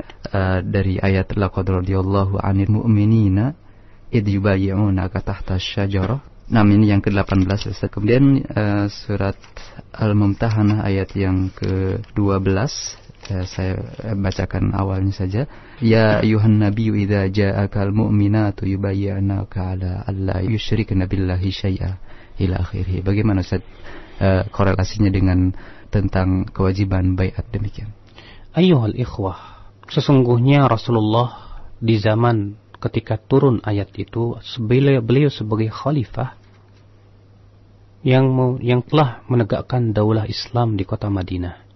dari ayat laqad radiyallahu 'anil mu'minina id yubayyi'unaka tahta asy-syajarah. Nah, ini yang ke-18. Kemudian surat Al-Mumtahanah ayat yang ke-12. Saya bacakan awalnya saja. Ya ayuhan nabiyyu idza ja'akal mu'minatu yubayyi'naka 'ala alla yusyrikna billahi syai'a ila akhirih. Bagaimana Ustaz korelasinya dengan tentang kewajiban baiat demikian? Ayyuhal ikhwah, sesungguhnya Rasulullah di zaman ketika turun ayat itu, beliau sebagai khalifah yang telah menegakkan daulah Islam di kota Madinah.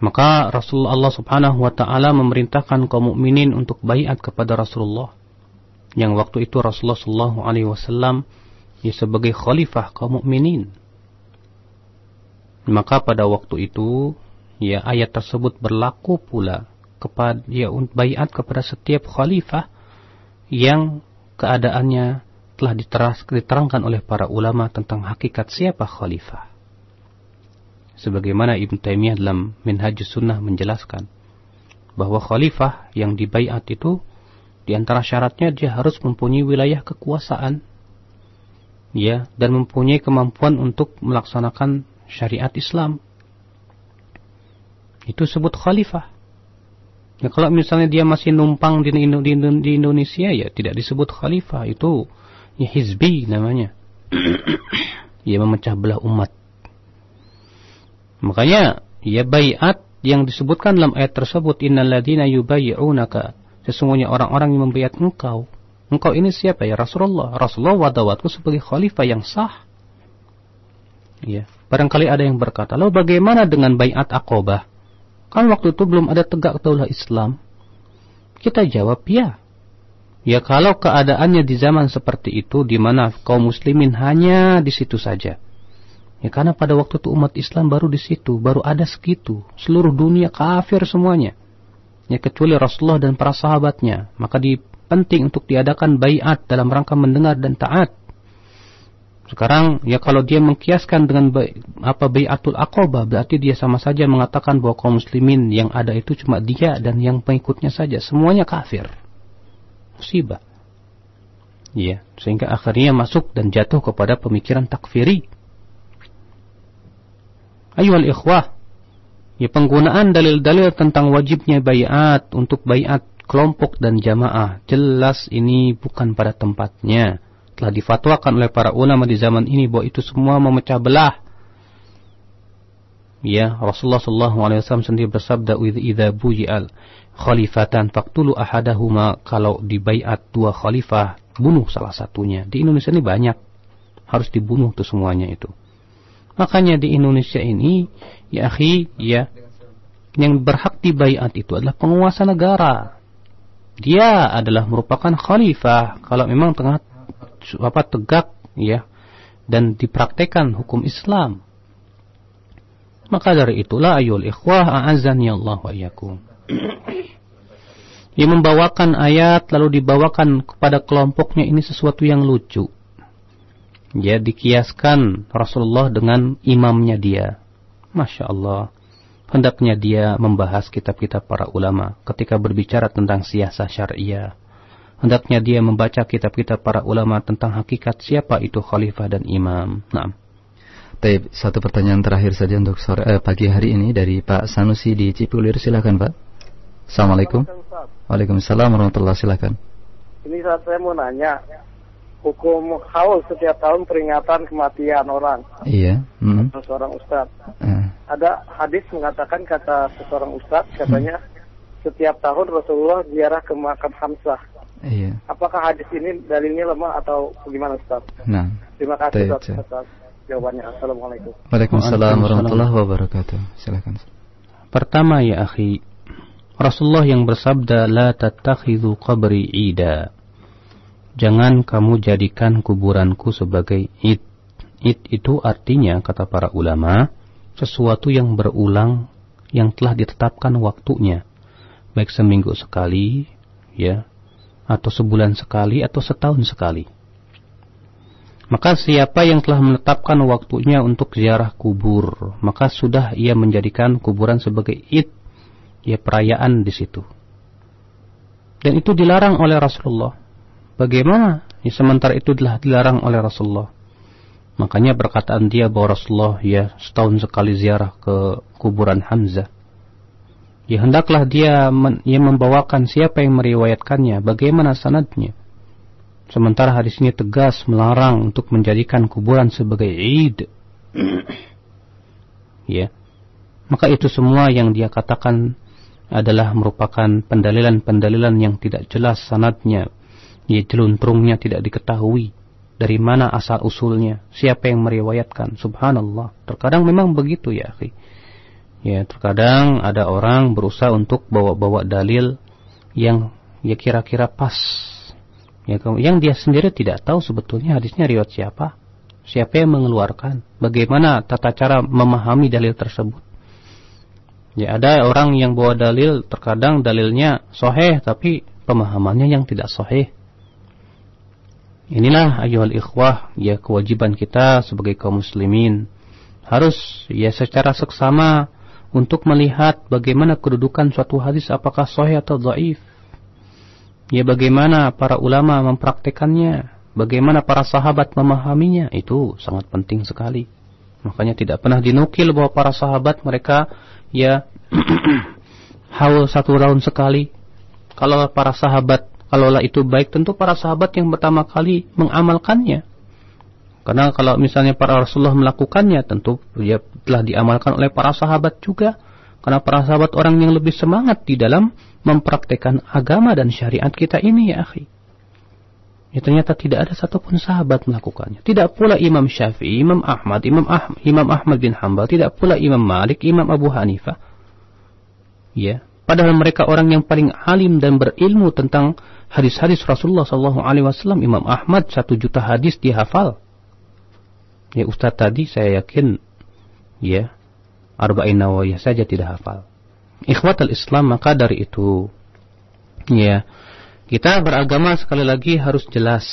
Maka Rasulullah Allah Subhanahu wa taala memerintahkan kaum mukminin untuk baiat kepada Rasulullah. Yang waktu itu Rasulullah sallallahu alaihi wasallam sebagai khalifah kaum mukminin. Maka pada waktu itu ayat tersebut berlaku pula kepada baiat kepada setiap khalifah yang keadaannya telah diterangkan oleh para ulama tentang hakikat siapa khalifah. Sebagaimana Ibn Taimiyah dalam Minhajus Sunnah menjelaskan bahwa khalifah yang dibaiat itu di antara syaratnya dia harus mempunyai wilayah kekuasaan, dan mempunyai kemampuan untuk melaksanakan syariat Islam. Itu sebut khalifah. Kalau misalnya dia masih numpang di Indonesia, tidak disebut khalifah, itu hizbi namanya. Memecah belah umat. Makanya baiat yang disebutkan dalam ayat tersebut, innal ladzina yubayyi'unaka, sesungguhnya orang-orang yang membaiat engkau. Engkau ini siapa? Ya Rasulullah. Rasulullah wadawatku sebagai khalifah yang sah. Barangkali ada yang berkata, lalu bagaimana dengan baiat Aqabah? Kan waktu itu belum ada tegak daulah Islam. Kita jawab ya. Kalau keadaannya di zaman seperti itu, di mana kaum muslimin hanya di situ saja. Karena pada waktu itu umat Islam baru di situ, baru ada segitu. Seluruh dunia kafir semuanya. Kecuali Rasulullah dan para sahabatnya. Maka penting untuk diadakan baiat dalam rangka mendengar dan taat. Sekarang kalau dia mengkiaskan dengan baiatul Aqabah, berarti dia sama saja mengatakan bahwa kaum muslimin yang ada itu cuma dia dan yang pengikutnya saja, semuanya kafir. Musibah. Sehingga akhirnya masuk dan jatuh kepada pemikiran takfiri. Ayyuhal ikhwah, penggunaan dalil-dalil tentang wajibnya baiat untuk baiat kelompok dan jamaah, jelas ini bukan pada tempatnya. Telah difatwakan oleh para ulama di zaman ini bahwa itu semua memecah belah. Rasulullah sallallahu alaihi wasallam sendiri bersabda, idza buyi'al khalifatan faqtulu ahadahuma, kalau dibaiat dua khalifah, bunuh salah satunya. Di Indonesia ini banyak, harus dibunuh tuh semuanya itu. Makanya di Indonesia ini, yang berhak dibaiat itu adalah penguasa negara. Dia adalah merupakan khalifah kalau memang tegak dan dipraktekkan hukum Islam. Maka dari itulah ayyul ikhwah a'azzani Allah wa iyyakum. Dia membawakan ayat lalu dibawakan kepada kelompoknya, ini sesuatu yang lucu. Dikiaskan Rasulullah dengan imamnya dia. Masya Allah. Hendaknya dia membahas kitab-kitab para ulama ketika berbicara tentang siasah syariah. Hendaknya dia membaca kitab-kitab para ulama tentang hakikat siapa itu khalifah dan imam. Naam. Baik, satu pertanyaan terakhir saja untuk pagi hari ini dari Pak Sanusi di Cipulir. Silakan Pak. Assalamualaikum. Waalaikumsalam warahmatullahi wabarakatuh. Silakan. Ini saat saya mau nanya, hukum haul setiap tahun peringatan kematian orang. Iya. Seorang ustadz. Ada hadis mengatakan, kata seorang ustadz, katanya setiap tahun Rasulullah ziarah ke makam Hamzah. Iya. Apakah hadis ini dalilnya lemah atau bagaimana Ustaz? Nah. Terima kasih Ustaz jawabannya. Assalamualaikum. Waalaikumsalam warahmatullahi wabarakatuh. Silakan. Pertama akhi, Rasulullah yang bersabda, la tattakhidhu qabri ida. Jangan kamu jadikan kuburanku sebagai id. Id itu artinya, kata para ulama, sesuatu yang berulang, yang telah ditetapkan waktunya. Baik seminggu sekali, atau sebulan sekali, atau setahun sekali. Maka siapa yang telah menetapkan waktunya untuk ziarah kubur, maka sudah ia menjadikan kuburan sebagai id, ya perayaan di situ. Dan itu dilarang oleh Rasulullah. Bagaimana? Ya, sementara itu telah dilarang oleh Rasulullah. Makanya perkataan dia bahwa Rasulullah ya setahun sekali ziarah ke kuburan Hamzah. Ya hendaklah dia membawakan siapa yang meriwayatkannya, bagaimana sanadnya. Sementara hadis ini tegas melarang untuk menjadikan kuburan sebagai id. Ya. Maka itu semua yang dia katakan adalah merupakan pendalilan-pendalilan yang tidak jelas sanadnya. Ya, jeluntrungnya tidak diketahui. Dari mana asal usulnya? Siapa yang meriwayatkan? Subhanallah. Terkadang memang begitu ya, akhi. Ya, terkadang ada orang berusaha untuk bawa-bawa dalil yang ya kira-kira pas. Ya, yang dia sendiri tidak tahu sebetulnya hadisnya riwayat siapa. Siapa yang mengeluarkan? Bagaimana tata cara memahami dalil tersebut? Ya, ada orang yang bawa dalil, terkadang dalilnya sahih tapi pemahamannya yang tidak sahih. Inilah ayyuhal ikhwah, ya kewajiban kita sebagai kaum muslimin harus ya secara seksama untuk melihat bagaimana kedudukan suatu hadis, apakah sahih atau dhaif. Ya bagaimana para ulama mempraktekannya, bagaimana para sahabat memahaminya, itu sangat penting sekali. Makanya tidak pernah dinukil bahwa para sahabat mereka ya haul 1 tahun sekali. Kalau para sahabat, kalaulah itu baik, tentu para sahabat yang pertama kali mengamalkannya. Karena kalau misalnya para Rasulullah melakukannya, tentu ya telah diamalkan oleh para sahabat juga. Karena para sahabat orang yang lebih semangat di dalam mempraktekkan agama dan syariat kita ini ya akhi. Ya ternyata tidak ada satupun sahabat melakukannya. Tidak pula Imam Syafi'i, Imam Ahmad, Imam Ahmad bin Hanbal, tidak pula Imam Malik, Imam Abu Hanifah. Ya, padahal mereka orang yang paling alim dan berilmu tentang hadis-hadis Rasulullah SAW. Imam Ahmad 1 juta hadis dihafal. Ya Ustaz tadi saya yakin ya Arba'in Nawawiyah saja tidak hafal. Ikhwatal Islam, maka dari itu ya kita beragama sekali lagi harus jelas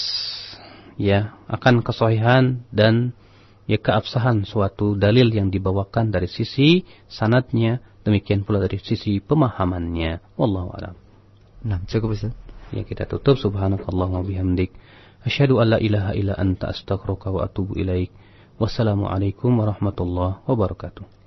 ya akan kesahihan dan ya keabsahan suatu dalil yang dibawakan dari sisi sanadnya, demikian pula dari sisi pemahamannya. Wallahu a'lam. Nah, cukup Ustaz. Ya kita tutup. Subhanakallahumma bihamdik asyhadu an la ilaha illa anta astaghfiruka wa atubu ilaik. Wassalamualaikum warahmatullahi wabarakatuh.